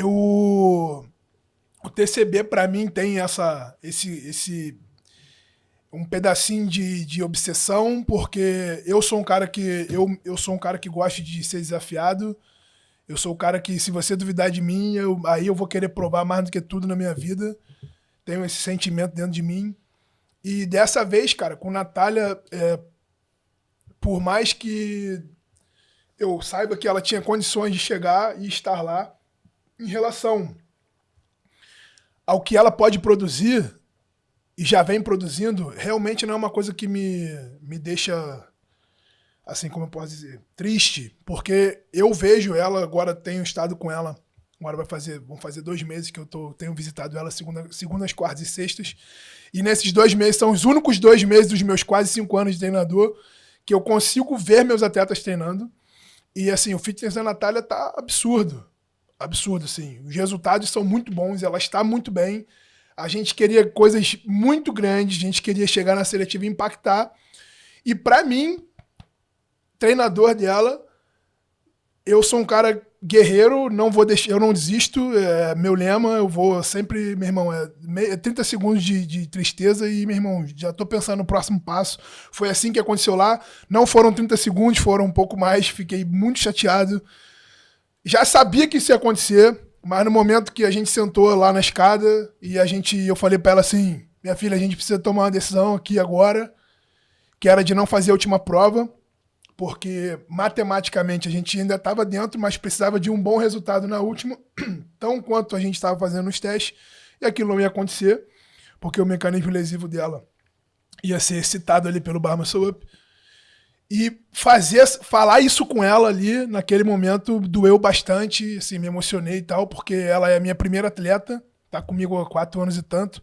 Speaker 3: O TCB, para mim, tem um pedacinho de obsessão, porque eu sou um cara que gosta de ser desafiado. Eu sou o cara que, se você duvidar de mim, aí eu vou querer provar mais do que tudo na minha vida. Tenho esse sentimento dentro de mim. E dessa vez, cara, com Natália, por mais que eu saiba que ela tinha condições de chegar e estar lá, em relação ao que ela pode produzir, e já vem produzindo, realmente não é uma coisa que me deixa, assim como eu posso dizer, triste, porque eu vejo ela, agora tenho estado com ela, agora vão fazer 2 meses que eu tenho visitado ela segundas, quartas e sextas, e nesses 2 meses são os únicos 2 meses dos meus quase 5 anos de treinador que eu consigo ver meus atletas treinando, e assim, o fitness da Natália tá absurdo, assim, os resultados são muito bons, ela está muito bem. A gente queria coisas muito grandes, a gente queria chegar na seletiva e impactar. E pra mim, treinador dela, eu sou um cara guerreiro, eu não desisto, meu lema, eu vou sempre, meu irmão, 30 segundos de tristeza e, meu irmão, já tô pensando no próximo passo. Foi assim que aconteceu lá, não foram 30 segundos, foram um pouco mais, fiquei muito chateado. Já sabia que isso ia acontecer, mas no momento que a gente sentou lá na escada e eu falei pra ela assim, minha filha, a gente precisa tomar uma decisão aqui agora, que era de não fazer a última prova, porque matematicamente a gente ainda estava dentro, mas precisava de um bom resultado na última, tão quanto a gente estava fazendo os testes, e aquilo não ia acontecer, porque o mecanismo lesivo dela ia ser excitado ali pelo bar muscle up. E falar isso com ela ali, naquele momento, doeu bastante, assim, me emocionei e tal, porque ela é a minha primeira atleta, tá comigo há 4 anos e tanto.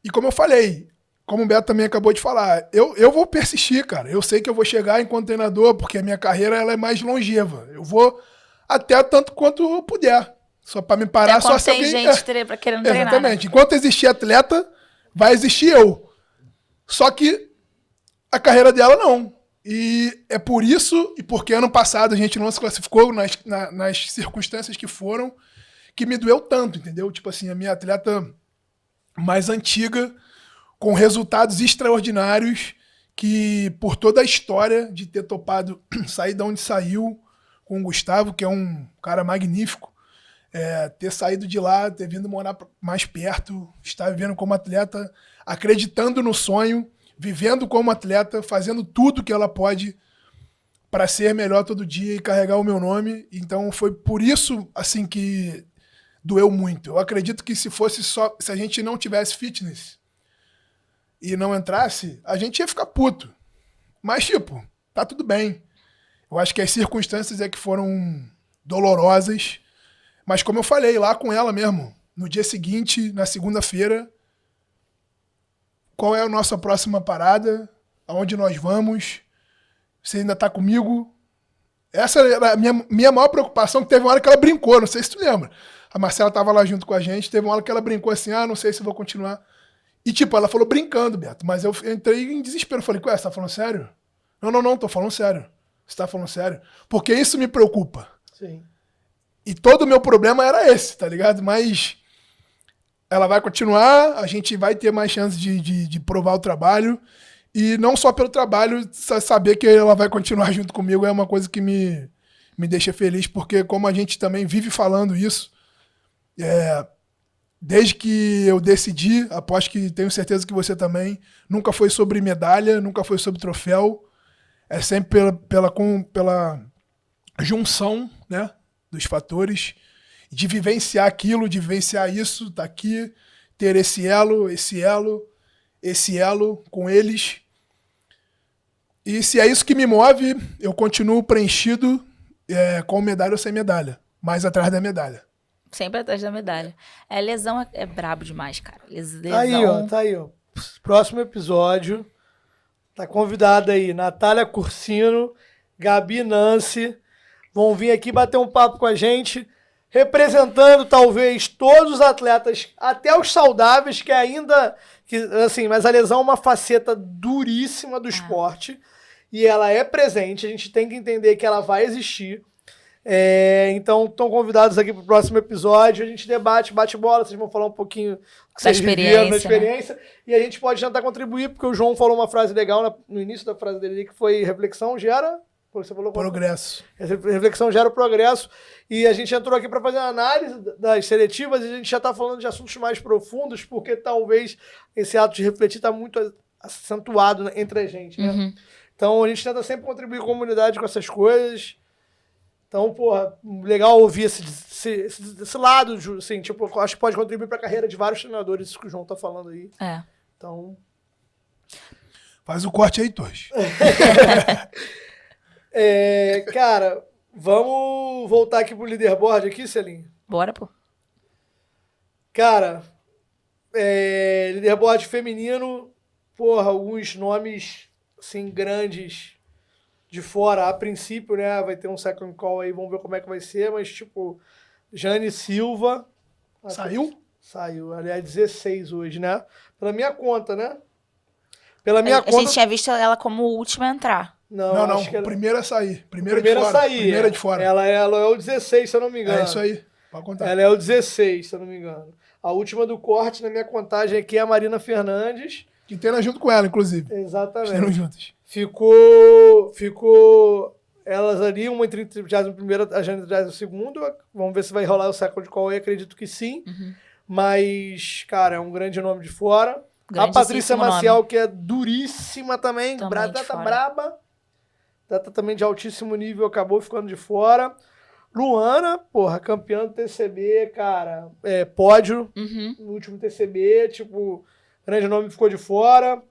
Speaker 3: E como eu falei, como o Beto também acabou de falar, eu vou persistir, cara. Eu sei que eu vou chegar enquanto treinador, porque a minha carreira ela é mais longeva. Eu vou até tanto quanto eu puder. Só pra me parar, só se alguém...
Speaker 1: tem gente querendo treinar.
Speaker 3: Exatamente. Enquanto existir atleta, vai existir eu. Só que a carreira dela não. E é por isso, e porque ano passado a gente não se classificou nas circunstâncias que foram, que me doeu tanto, entendeu? Tipo assim, a minha atleta mais antiga, com resultados extraordinários, que por toda a história de ter topado sair de onde saiu com o Gustavo, que é um cara magnífico, ter saído de lá, ter vindo morar mais perto, estar vivendo como atleta, acreditando no sonho, vivendo como atleta, fazendo tudo que ela pode para ser melhor todo dia e carregar o meu nome. Então foi por isso assim que doeu muito. Eu acredito que se a gente não tivesse fitness e não entrasse, a gente ia ficar puto. Mas tipo, tá tudo bem. Eu acho que as circunstâncias que foram dolorosas, mas como eu falei lá com ela mesmo, no dia seguinte, na segunda-feira, qual é a nossa próxima parada? Aonde nós vamos? Você ainda tá comigo? Essa era a minha maior preocupação, que teve uma hora que ela brincou, não sei se tu lembra. A Marcela tava lá junto com a gente, teve uma hora que ela brincou assim, não sei se vou continuar. E tipo, ela falou brincando, Beto, mas eu entrei em desespero. Falei, ué, você tá falando sério? Não, tô falando sério. Você tá falando sério? Porque isso me preocupa.
Speaker 2: Sim.
Speaker 3: E todo o meu problema era esse, tá ligado? Mas ela vai continuar, a gente vai ter mais chance de provar o trabalho. E não só pelo trabalho, saber que ela vai continuar junto comigo é uma coisa que me deixa feliz, porque como a gente também vive falando isso, desde que eu decidi, aposto que tenho certeza que você também, nunca foi sobre medalha, nunca foi sobre troféu, é sempre pela junção, né, dos fatores, de vivenciar aquilo, de vivenciar isso, tá aqui, ter esse elo com eles. E se é isso que me move, eu continuo preenchido com medalha ou sem medalha, mas atrás da medalha.
Speaker 1: Sempre atrás da medalha. Lesão é brabo demais, cara.
Speaker 2: Lesão... Tá aí, ó. Próximo episódio. Tá convidada aí Natália Cursino, Gabi Nancy. Vão vir aqui bater um papo com a gente, representando talvez todos os atletas, até os saudáveis, que ainda... assim, mas a lesão é uma faceta duríssima do esporte. E ela é presente. A gente tem que entender que ela vai existir. Então, estão convidados aqui para o próximo episódio. A gente bate bola, vocês vão falar um pouquinho
Speaker 1: da experiência,
Speaker 2: né? E a gente pode tentar contribuir, porque o João falou uma frase legal no início da frase dele, que foi reflexão gera Você falou
Speaker 3: Progresso.
Speaker 2: Essa reflexão gera o progresso. E a gente entrou aqui para fazer uma análise das seletivas e a gente já está falando de assuntos mais profundos, porque talvez esse ato de refletir está muito acentuado entre a gente, né?
Speaker 1: Uhum.
Speaker 2: Então a gente tenta sempre contribuir com a comunidade com essas coisas. Então, porra, legal ouvir esse lado, assim, tipo, acho que pode contribuir para a carreira de vários treinadores, isso que o João tá falando aí.
Speaker 1: É.
Speaker 2: Então...
Speaker 3: Faz o corte aí, Torres.
Speaker 2: Cara, vamos voltar aqui pro leaderboard aqui, Celinho?
Speaker 1: Bora, pô.
Speaker 2: Cara, leaderboard feminino, porra, alguns nomes, assim, grandes de fora, a princípio, né, vai ter um second call aí, vamos ver como é que vai ser, mas, tipo, Jane Silva...
Speaker 3: Saiu?
Speaker 2: Saiu, aliás, 16 hoje, né? Pela minha conta, né? Pela minha
Speaker 1: A
Speaker 2: conta...
Speaker 1: gente tinha visto ela como última a entrar.
Speaker 2: Não,
Speaker 3: Não,
Speaker 2: acho que
Speaker 3: o
Speaker 2: ela...
Speaker 3: primeiro a sair.
Speaker 2: Primeira a sair.
Speaker 3: Primeira de fora.
Speaker 2: Ela é o 16, se eu não me engano.
Speaker 3: É isso aí. Pode contar.
Speaker 2: Ela é o 16, se eu não me engano. A última do corte na minha contagem aqui é a Marina Fernandes.
Speaker 3: Que treina junto com ela, inclusive.
Speaker 2: Exatamente.
Speaker 3: Treinam juntas.
Speaker 2: Ficou elas ali, uma em 31ª, a Jane em 32ª. Vamos ver se vai rolar o second call aí, acredito que sim.
Speaker 1: Uhum.
Speaker 2: Mas, cara, é um grande nome de fora. A
Speaker 1: Grandíssimo
Speaker 2: Patrícia Maciel,
Speaker 1: nome.
Speaker 2: que é duríssima também.
Speaker 1: Também de
Speaker 2: Data
Speaker 1: fora.
Speaker 2: braba. Data também de altíssimo nível, acabou ficando de fora. Luana, porra, campeã do TCB, cara. Pódio
Speaker 1: Uhum.
Speaker 2: no último TCB, tipo, grande nome ficou de fora.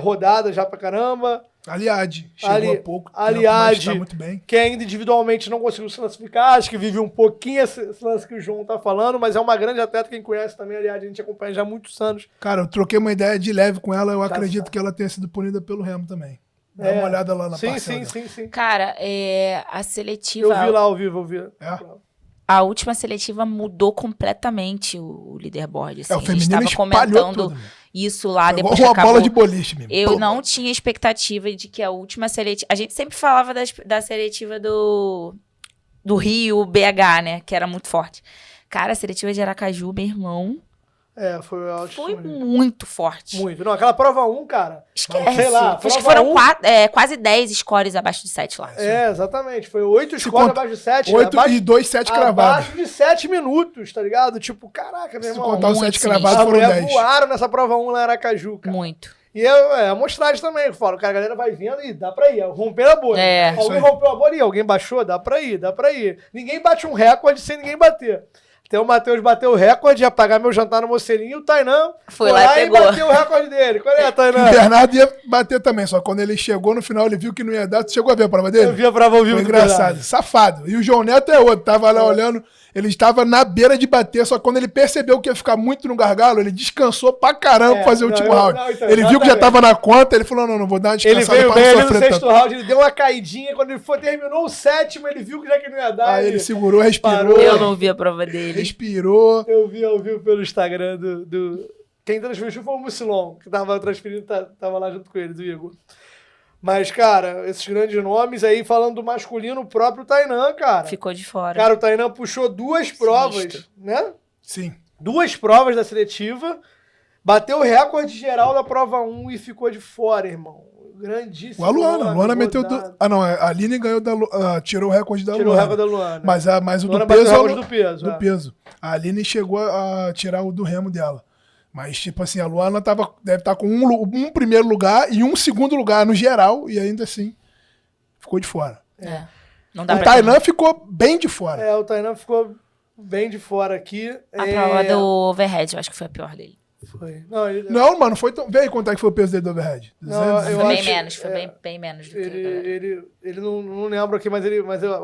Speaker 2: Rodada já pra caramba.
Speaker 3: Aliade. Chegou há pouco tempo,
Speaker 2: Aliade,
Speaker 3: mas tá muito bem.
Speaker 2: que ainda individualmente não conseguiu se classificar, acho que vive um pouquinho esse lance que o João tá falando, mas é uma grande atleta, quem conhece também, Aliade, a gente acompanha já há muitos anos.
Speaker 3: Cara, eu troquei uma ideia de leve com ela, eu
Speaker 2: Já
Speaker 3: acredito
Speaker 2: sabe.
Speaker 3: que ela tenha sido punida pelo Remo também. Dá uma olhada lá na
Speaker 2: sim,
Speaker 3: parcela
Speaker 2: sim,
Speaker 3: dela.
Speaker 2: sim.
Speaker 1: Cara, a seletiva...
Speaker 2: Eu vi lá ao vivo, eu vi.
Speaker 3: É?
Speaker 1: A última seletiva mudou completamente o leaderboard. Assim.
Speaker 3: O
Speaker 1: A gente
Speaker 3: feminino
Speaker 1: tava
Speaker 3: espalhou
Speaker 1: comentando
Speaker 3: tudo.
Speaker 1: isso lá,
Speaker 3: Foi
Speaker 1: depois
Speaker 3: igual
Speaker 1: que
Speaker 3: uma bola
Speaker 1: acabou.
Speaker 3: de boliche mesmo.
Speaker 1: Eu
Speaker 3: Pum.
Speaker 1: não tinha expectativa de que a última seletiva... A gente sempre falava da seletiva do Rio, BH, né? Que era muito forte. Cara, a seletiva de Aracaju, meu irmão,
Speaker 2: Foi altíssimo
Speaker 1: foi
Speaker 2: nível.
Speaker 1: muito forte.
Speaker 2: Muito. Não, aquela prova 1, cara.
Speaker 1: Esquece.
Speaker 2: Sei lá,
Speaker 1: Acho que
Speaker 2: prova
Speaker 1: foram
Speaker 2: 1.
Speaker 1: quase 10 scores abaixo de 7 lá.
Speaker 2: Exatamente. Foi 8
Speaker 3: Se
Speaker 2: scores
Speaker 3: conta-
Speaker 2: abaixo de 7.
Speaker 3: 8 e 2 7 cravados.
Speaker 2: Abaixo de 7 minutos, tá ligado? Tipo, caraca, meu
Speaker 3: Se
Speaker 2: irmão.
Speaker 3: contar os
Speaker 1: muito
Speaker 3: 7 cravados,
Speaker 2: As
Speaker 3: foram
Speaker 2: mulheres
Speaker 3: 10.
Speaker 2: voaram nessa prova 1 lá em Aracaju, cara.
Speaker 1: Muito.
Speaker 2: E é amostragem também, eu falo, cara, a galera vai vendo e dá pra ir, rompendo a bolha.
Speaker 1: É.
Speaker 3: Isso
Speaker 2: Alguém
Speaker 3: aí.
Speaker 2: rompeu a bolha e alguém baixou, dá pra ir. Ninguém bate um recorde sem ninguém bater. Até o Matheus bateu o recorde, ia pagar meu jantar no Mocelinho, e o Tainan
Speaker 1: Foi lá e pegou.
Speaker 2: bateu o recorde dele. Qual é,
Speaker 3: O
Speaker 2: Tainan?
Speaker 3: Bernardo ia bater também, só que quando ele chegou no final, ele viu que não ia dar. Tu chegou a ver a prova dele?
Speaker 2: Eu vi a prova ao vivo
Speaker 3: Foi
Speaker 2: do
Speaker 3: engraçado,
Speaker 2: Bernardo.
Speaker 3: safado. E o João Neto é outro, tava lá olhando, ele estava na beira de bater, só que quando ele percebeu que ia ficar muito no gargalo, ele descansou pra caramba pra fazer o último round.
Speaker 2: então,
Speaker 3: ele viu que já
Speaker 2: exatamente.
Speaker 3: tava na conta, ele falou, não vou dar uma
Speaker 2: Ele
Speaker 3: descansada
Speaker 2: veio
Speaker 3: pra
Speaker 2: bem
Speaker 3: não
Speaker 2: ali no
Speaker 3: sofrer
Speaker 2: sexto
Speaker 3: tanto.
Speaker 2: round, ele deu uma caidinha, quando ele terminou o sétimo, ele viu que já que não ia dar.
Speaker 3: Aí ele segurou, respirou,
Speaker 2: parou.
Speaker 1: Eu não vi a prova dele.
Speaker 3: respirou.
Speaker 2: Eu vi ao vivo pelo Instagram do... Quem transmitiu foi o Mucilon, que tava transferindo, tava lá junto com ele, do Igor. Mas, cara, esses grandes nomes aí, falando do masculino, o próprio Tainan, cara.
Speaker 1: Ficou de fora.
Speaker 2: Cara, o Tainan puxou 2 provas,
Speaker 1: Sinistro.
Speaker 2: né?
Speaker 3: Sim.
Speaker 2: 2 provas da seletiva, bateu o recorde geral da prova 1 e ficou de fora, irmão. Grandíssimo.
Speaker 3: A Luana meteu...
Speaker 2: rodado.
Speaker 3: Ah, não, a Aline ganhou tirou o recorde da
Speaker 2: Tirou o
Speaker 3: Luana.
Speaker 2: recorde da Luana.
Speaker 3: Mas o
Speaker 2: Luana
Speaker 3: do
Speaker 2: bateu o
Speaker 3: peso...
Speaker 2: recorde do peso.
Speaker 3: do peso. A Aline chegou a tirar o do remo dela. Mas, tipo assim, a Luana deve estar com um primeiro lugar e um segundo lugar no geral, e ainda assim ficou de fora.
Speaker 1: É. Não dá
Speaker 3: O
Speaker 1: pra
Speaker 3: Tainan ficou bem de fora.
Speaker 2: O Tainan ficou bem de fora aqui.
Speaker 1: A prova do overhead, eu acho que foi a pior dele.
Speaker 2: Foi. Não, ele...
Speaker 3: Não, mano, foi tão... Vê aí quanto é que foi o peso dele do overhead.
Speaker 2: Não,
Speaker 3: 200?
Speaker 2: eu
Speaker 1: Foi bem
Speaker 2: acho-
Speaker 1: menos, foi bem menos do que a galera.
Speaker 2: Ele não lembro aqui, mas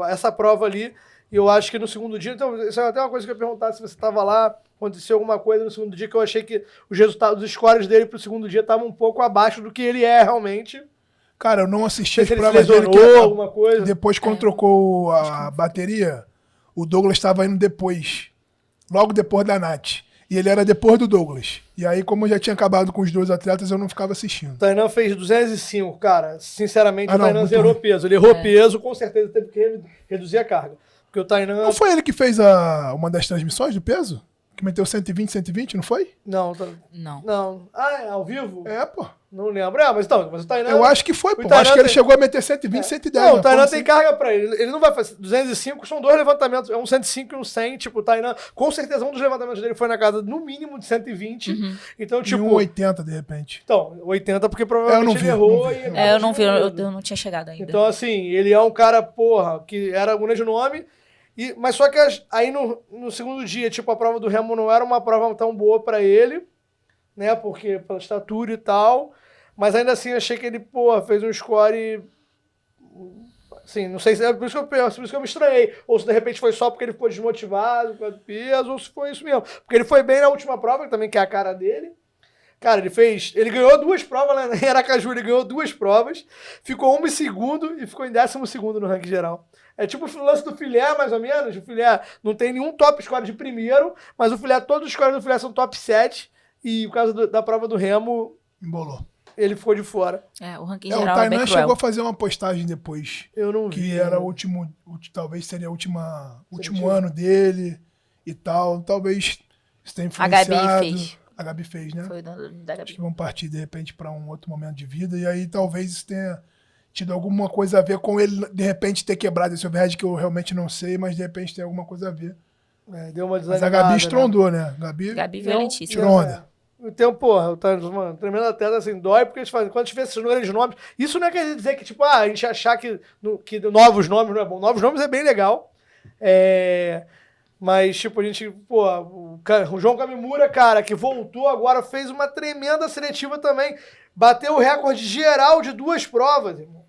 Speaker 2: essa prova ali, eu acho que no segundo dia, então, isso é até uma coisa que eu ia perguntar se você estava lá, aconteceu alguma coisa no segundo dia, que eu achei que os resultados, os scores dele pro segundo dia estavam um pouco abaixo do que ele é realmente.
Speaker 3: Cara, eu não assisti
Speaker 2: Não
Speaker 3: as
Speaker 2: sei se ele se
Speaker 3: provas dele.
Speaker 2: lesionou, alguma coisa.
Speaker 3: Depois, quando trocou a bateria, o Douglas estava indo depois. Logo depois da Nath. E ele era depois do Douglas. E aí, como eu já tinha acabado com os dois atletas, eu não ficava assistindo.
Speaker 2: O Tainan fez 205, cara. Sinceramente,
Speaker 3: Ah,
Speaker 2: o
Speaker 3: não,
Speaker 2: Tainan
Speaker 3: muito
Speaker 2: zerou
Speaker 3: ruim.
Speaker 2: peso. Ele errou peso, com certeza teve que reduzir a carga. Porque o Tainan...
Speaker 3: Não foi ele que fez uma das transmissões do peso? Que meteu 120, 120, não foi?
Speaker 2: Não,
Speaker 1: Não.
Speaker 2: não. Ah, é ao vivo?
Speaker 3: É, pô.
Speaker 2: Não lembro. Mas o Tainan...
Speaker 3: Eu acho que foi, pô.
Speaker 2: Tainan
Speaker 3: Acho que ele
Speaker 2: tem-
Speaker 3: chegou a meter 120, 110.
Speaker 2: Não, o
Speaker 3: uma
Speaker 2: Tainan
Speaker 3: porra
Speaker 2: tem
Speaker 3: assim.
Speaker 2: carga pra ele. Ele não vai fazer. 205 são 2 levantamentos. É um 105 e um 100. Tipo, o Tainan, com certeza, um dos levantamentos dele foi na casa no mínimo de 120. Então,
Speaker 3: E
Speaker 2: tipo.
Speaker 3: um 80, de repente.
Speaker 2: Então, 80, porque provavelmente
Speaker 3: não
Speaker 2: ele
Speaker 3: vi,
Speaker 2: errou.
Speaker 3: não vi.
Speaker 2: E
Speaker 1: Eu não vi, eu
Speaker 2: diminuindo.
Speaker 1: não tinha chegado ainda.
Speaker 2: Então, assim, ele é um cara, porra, que era grande nome. Mas só que aí no segundo dia, tipo, a prova do remo não era uma prova tão boa pra ele, né? Porque pela estatura e tal. Mas ainda assim, achei que ele, porra, fez um score. Assim, não sei se é por isso que eu penso, por isso que eu me estranhei. Ou se de repente foi só porque ele ficou desmotivado com o peso, ou se foi isso mesmo. Porque ele foi bem na última prova, também que é a cara dele. Cara, ele ganhou 2 provas lá em Aracaju, ele ganhou 2 provas, ficou 1 em segundo e ficou em 12º no ranking geral. É tipo o lance do filé, mais ou menos. O filé não tem nenhum top score de primeiro, mas o filé, todos os scores do filé são top 7. E por causa da prova do remo,
Speaker 3: Embolou.
Speaker 2: ele ficou de fora.
Speaker 1: O ranking
Speaker 3: O
Speaker 1: geral é
Speaker 3: Tainan
Speaker 1: bem
Speaker 3: chegou
Speaker 1: cruel.
Speaker 3: a fazer uma postagem depois.
Speaker 2: Eu não vi.
Speaker 3: Que era o último, talvez seria o último
Speaker 2: Seletivo.
Speaker 3: ano dele e tal. Talvez isso tenha
Speaker 1: A Gabi
Speaker 3: influenciado.
Speaker 1: fez.
Speaker 3: A Gabi fez, né?
Speaker 1: Foi da
Speaker 3: Acho
Speaker 1: Gabi.
Speaker 3: que vão partir, de repente, para um outro momento de vida. E aí talvez isso tenha tido alguma coisa a ver com ele, de repente, ter quebrado esse overhead, que eu realmente não sei, mas de repente tem alguma coisa a ver.
Speaker 2: Deu uma
Speaker 3: Mas
Speaker 2: desanimada,
Speaker 3: a Gabi
Speaker 2: né?
Speaker 3: estrondou, né? Gabi
Speaker 1: Gabi
Speaker 2: Não,
Speaker 1: violentíssima.
Speaker 3: tirou onda.
Speaker 2: Então, porra, mano, tremendo atleta, assim, dói, porque eles fazem, quando a gente vê esses grandes nomes, isso não é quer dizer que, tipo, a gente achar que novos nomes não é bom. Novos nomes é bem legal. Mas, tipo, a gente, pô, o João Kamimura, cara, que voltou agora, fez uma tremenda seletiva também. Bateu o recorde geral de 2 provas, irmão.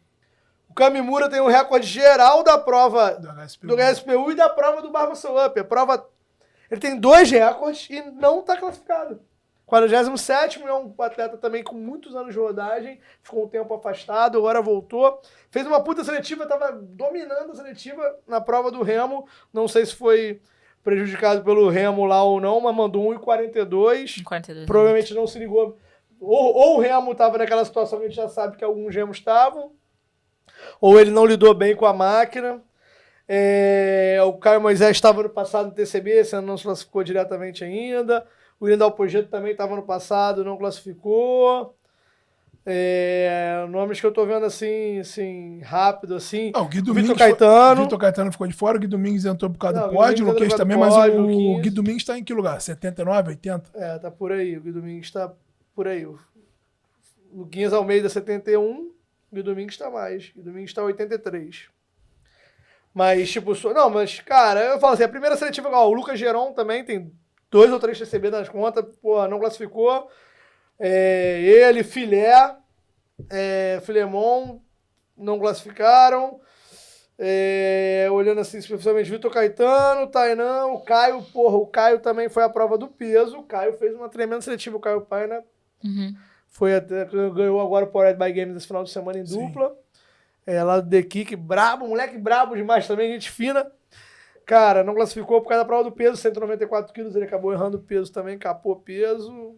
Speaker 2: O Kamimura tem o recorde geral da prova do HSPU e da prova do Barba Soul Up. Ele tem 2 recordes e não tá classificado. 47º, é um atleta também com muitos anos de rodagem, ficou um tempo afastado, agora voltou. Fez uma puta seletiva, tava dominando a seletiva na prova do remo. Não sei se foi prejudicado pelo remo lá ou não, mas mandou 1,42.
Speaker 1: 42.
Speaker 2: Provavelmente não se ligou. Ou o remo tava naquela situação que a gente já sabe que alguns remos estavam, ou ele não lidou bem com a máquina. O Caio Moisés estava no passado no TCB, esse ano não se classificou diretamente ainda. O William Dalpogeto também estava no passado, não classificou. Nomes que eu tô vendo assim, rápido, assim.
Speaker 3: O Gui
Speaker 2: Vitor
Speaker 3: Domingues
Speaker 2: Caetano.
Speaker 3: Vitor Caetano ficou de fora, o Gui Domingues entrou por causa
Speaker 2: Não,
Speaker 3: do
Speaker 2: o Gui
Speaker 3: pódio, o
Speaker 2: Domingues
Speaker 3: Luquinhas
Speaker 2: entrou
Speaker 3: também,
Speaker 2: por
Speaker 3: mas
Speaker 2: causa do pódio,
Speaker 3: o
Speaker 2: Luquinhas.
Speaker 3: Gui Domingues está em que lugar? 79, 80?
Speaker 2: Tá por aí. O Gui Domingues tá por aí. O Luquinhas Almeida, 71. O Gui Domingues tá mais. O Gui Domingues tá 83. Mas, tipo, mas, cara, eu falo assim, a primeira seletiva, o Lucas Geron também tem 2 ou 3 TCB nas contas, pô, não classificou. Ele, Filé, Filemon, não classificaram. Olhando assim, especialmente Vitor Caetano, Tainan, o Caio, porra, o Caio também foi a prova do peso. O Caio fez uma tremenda seletiva, o Caio Paina. Foi até, ganhou agora o Powered by Games esse final de semana em dupla. Lá do The Kick, brabo, moleque brabo demais também, gente fina. Cara, não classificou por causa da prova do peso, 194 quilos, ele acabou errando o peso também, capou peso.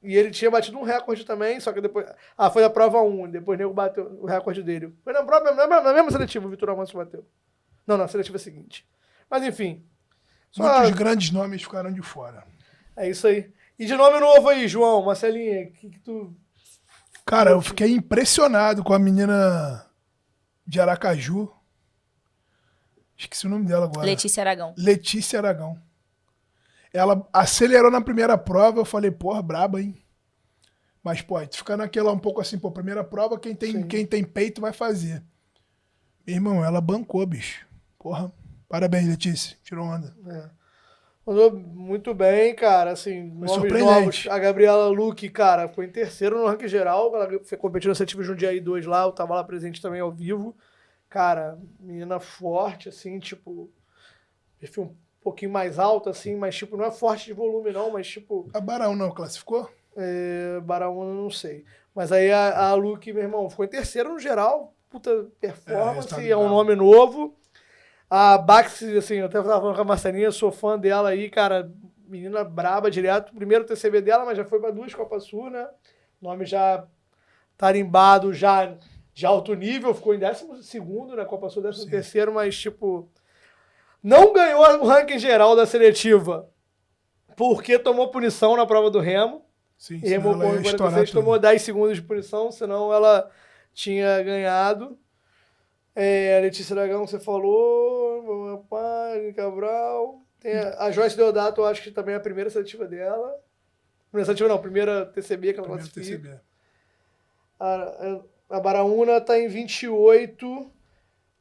Speaker 2: E ele tinha batido um recorde também, só que depois... foi a prova 1, depois o nego bateu o recorde dele. Foi na mesma seletiva, o Vitor Amanso bateu. Não, na seletiva seguinte. Mas enfim.
Speaker 3: Muitos grandes nomes ficaram de fora.
Speaker 2: É isso aí. E de nome novo aí, João, Marcelinha, o que tu...
Speaker 3: Cara, eu fiquei impressionado com a menina de Aracaju. Esqueci o nome dela agora.
Speaker 1: Letícia Aragão.
Speaker 3: Letícia Aragão. Ela acelerou na primeira prova, eu falei, porra, braba, hein? Mas, pô, tu fica naquela um pouco assim, pô, primeira prova, quem tem peito vai fazer. Meu irmão, ela bancou, bicho. Porra, parabéns, Letícia. Tirou onda.
Speaker 2: Mandou muito bem, cara, assim, nomes
Speaker 3: surpreendente.
Speaker 2: novos. A Gabriela Luque, cara, foi em 3º no ranking geral, ela foi competindo na seletiva Jundiaí 2 lá, eu tava lá presente também ao vivo. Cara, menina forte, assim, tipo, perfil um pouquinho mais alto, assim, mas, tipo, não é forte de volume, não, mas, tipo...
Speaker 3: A Barão não classificou?
Speaker 2: Baraúna, não sei. Mas aí a Luque, meu irmão, ficou em 3º no geral, puta performance, é um nome novo. A Baxi, assim, eu até tava falando com a Marcelinha, sou fã dela aí, cara, menina braba direto. Primeiro TCB dela, mas já foi para 2 Copas Sul, né? Nome já tarimbado, já de alto nível, ficou em 12º na Copa Sul, 13º, mas, tipo, não ganhou o ranking geral da seletiva porque tomou punição na prova do remo.
Speaker 3: Sim,
Speaker 2: E remou
Speaker 3: senão
Speaker 2: com
Speaker 3: ela ia
Speaker 2: 46,
Speaker 3: estourar
Speaker 2: tomou
Speaker 3: tudo.
Speaker 2: 10 segundos de punição, senão ela tinha ganhado. A Letícia Aragão, você falou. Pai, Cabral. Tem a Joyce Deodato, eu acho que também é a primeira seletiva dela. Primeira seletiva não, primeira TCB que ela
Speaker 3: Primeiro
Speaker 2: classifica.
Speaker 3: TCB.
Speaker 2: A Baraúna tá em 28.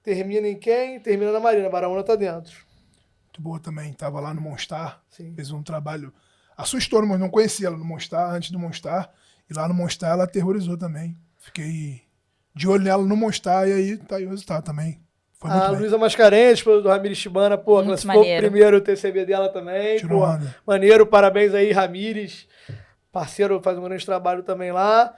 Speaker 2: Termina em quem? Termina na Marina. A Baraúna tá dentro.
Speaker 3: Muito boa também. Tava lá no Monstar.
Speaker 2: Sim.
Speaker 3: Fez um trabalho. Assustou, mas não conhecia ela no Monstar, antes do Monstar. E lá no Monstar ela aterrorizou também. Fiquei de olho nela no Monstar e aí tá aí o resultado também. Foi muito
Speaker 2: A
Speaker 3: bem.
Speaker 2: Luísa Mascarenhas, esposa do Ramires Shibana, pô,
Speaker 1: Muito
Speaker 2: classificou o
Speaker 1: maneiro.
Speaker 2: primeiro TCB dela também.
Speaker 3: Tirou
Speaker 2: Pô,
Speaker 3: onda.
Speaker 2: maneiro, parabéns aí, Ramires. Parceiro, faz um grande trabalho também lá.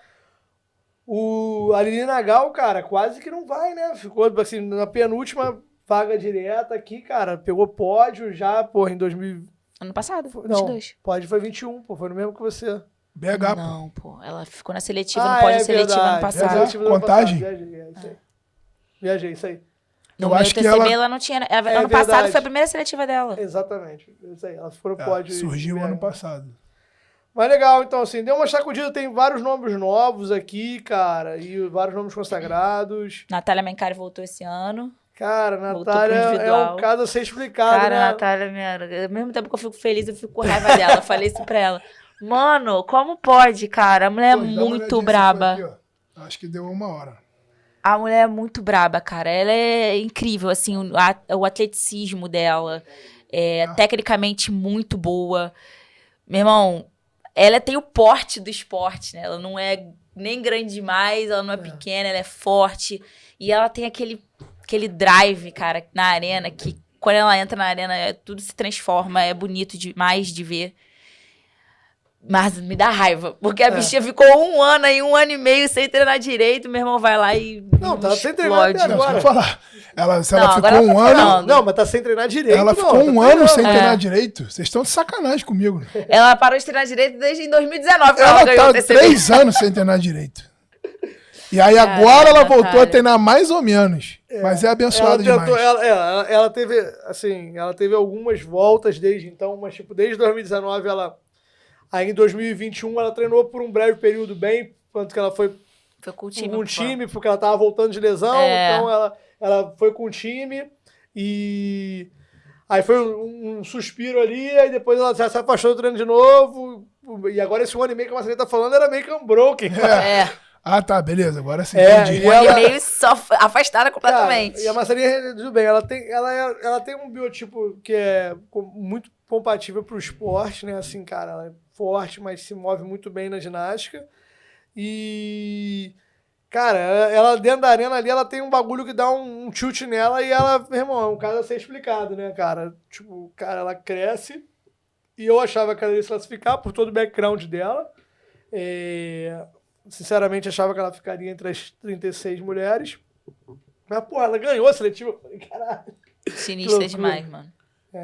Speaker 2: A Aline Nagal, cara, quase que não vai, né? Ficou, assim, na penúltima vaga direta aqui, cara. Pegou pódio já, pô, em 2000...
Speaker 1: Ano passado,
Speaker 2: Não,
Speaker 1: 22.
Speaker 2: pódio foi 21, pô, foi no mesmo que você.
Speaker 3: BH, pô.
Speaker 1: Não, pô. Ela ficou na seletiva, não pode seletiva ano passado.
Speaker 3: Verdade. Contagem?
Speaker 2: Viajei, é isso aí. Viajei, isso aí.
Speaker 1: No
Speaker 3: Eu
Speaker 1: meu
Speaker 3: acho que
Speaker 1: TCB
Speaker 3: ela-
Speaker 1: não tinha.
Speaker 2: É
Speaker 1: Ano passado
Speaker 2: verdade.
Speaker 1: foi a primeira seletiva dela.
Speaker 2: Exatamente, isso aí. Ela ficou no pódio.
Speaker 3: Surgiu
Speaker 2: de
Speaker 3: ano
Speaker 2: BH.
Speaker 3: passado.
Speaker 2: Mas legal, então, assim, deu uma sacudida, tem vários nomes novos aqui, cara, e vários nomes consagrados.
Speaker 1: Natália Mencari voltou esse ano.
Speaker 2: Cara,
Speaker 1: Voltou
Speaker 2: Natália
Speaker 1: pro
Speaker 2: é
Speaker 1: individual.
Speaker 2: um caso a ser explicado,
Speaker 1: Cara,
Speaker 2: né?
Speaker 1: Natália, ao mesmo tempo que eu fico feliz, eu fico com raiva dela. Eu falei isso pra ela. Mano, como pode, cara? A mulher é
Speaker 3: Pô, dá uma olhadinha
Speaker 1: muito
Speaker 3: se
Speaker 2: é
Speaker 1: braba.
Speaker 3: foi aqui, ó. Acho que deu 1 hora.
Speaker 1: A mulher é muito braba, cara. Ela é incrível, assim, o atleticismo dela. É tecnicamente muito boa. Meu irmão, ela tem o porte do esporte, né? Ela não é nem grande demais, ela não é pequena, ela é forte. E ela tem aquele drive, cara, na arena, que quando ela entra na arena, tudo se transforma, é bonito demais de ver. Mas me dá raiva, porque a bichinha ficou 1 ano aí, 1 ano e meio sem treinar direito, meu irmão vai lá e
Speaker 2: Não, tá sem treinar
Speaker 1: explode.
Speaker 2: até
Speaker 3: Não,
Speaker 2: agora.
Speaker 3: deixa eu falar. Se
Speaker 1: Não,
Speaker 3: ela
Speaker 1: agora
Speaker 3: ficou
Speaker 1: ela tá
Speaker 3: 1 ano.
Speaker 1: treinando.
Speaker 2: Não, mas tá sem treinar direito,
Speaker 3: Ela
Speaker 2: não,
Speaker 3: ficou
Speaker 2: tá
Speaker 3: 1 ano sem
Speaker 2: treinando.
Speaker 3: treinar direito. Vocês estão de sacanagem comigo.
Speaker 1: Ela parou de treinar direito desde em 2019, que ela
Speaker 3: Ela
Speaker 1: ganhou
Speaker 3: tá
Speaker 1: o TCB.
Speaker 3: 3 anos sem treinar direito. E aí
Speaker 1: Cara,
Speaker 3: agora ela voltou
Speaker 1: Natália.
Speaker 3: a treinar mais ou menos. Mas é abençoada demais.
Speaker 2: Ela teve, assim, ela teve algumas voltas desde então, mas tipo, desde 2019 aí em 2021 ela treinou por um breve período bem, quanto que ela foi
Speaker 1: Foi com o time.
Speaker 2: com o
Speaker 1: pô.
Speaker 2: time, porque ela tava voltando de lesão,
Speaker 1: É.
Speaker 2: então ela foi com o time e aí foi um suspiro ali, aí depois ela já se afastou do treino de novo, e agora esse 1 ano e meio que a Marcelinha tá falando era meio que unbroken.
Speaker 1: É,
Speaker 3: Ah, tá, beleza. Agora sim,
Speaker 2: É,
Speaker 3: entendi.
Speaker 2: e ela-
Speaker 1: e meio só afastada completamente.
Speaker 2: Cara, e a Marcelinha, tudo bem, ela tem um biotipo que é muito compatível pro esporte, né? Assim, cara, ela é forte, mas se move muito bem na ginástica. E, cara, ela dentro da arena ali, ela tem um bagulho que dá um tilt nela e ela, meu irmão, é um caso a ser explicado, né, cara? Tipo, cara, ela cresce e eu achava que ela ia se classificar por todo o background dela. Sinceramente, achava que ela ficaria entre as 36 mulheres. Mas, pô, ela ganhou a seletiva. Eu falei, caralho.
Speaker 1: Sinistra
Speaker 2: loucura.
Speaker 1: demais, mano.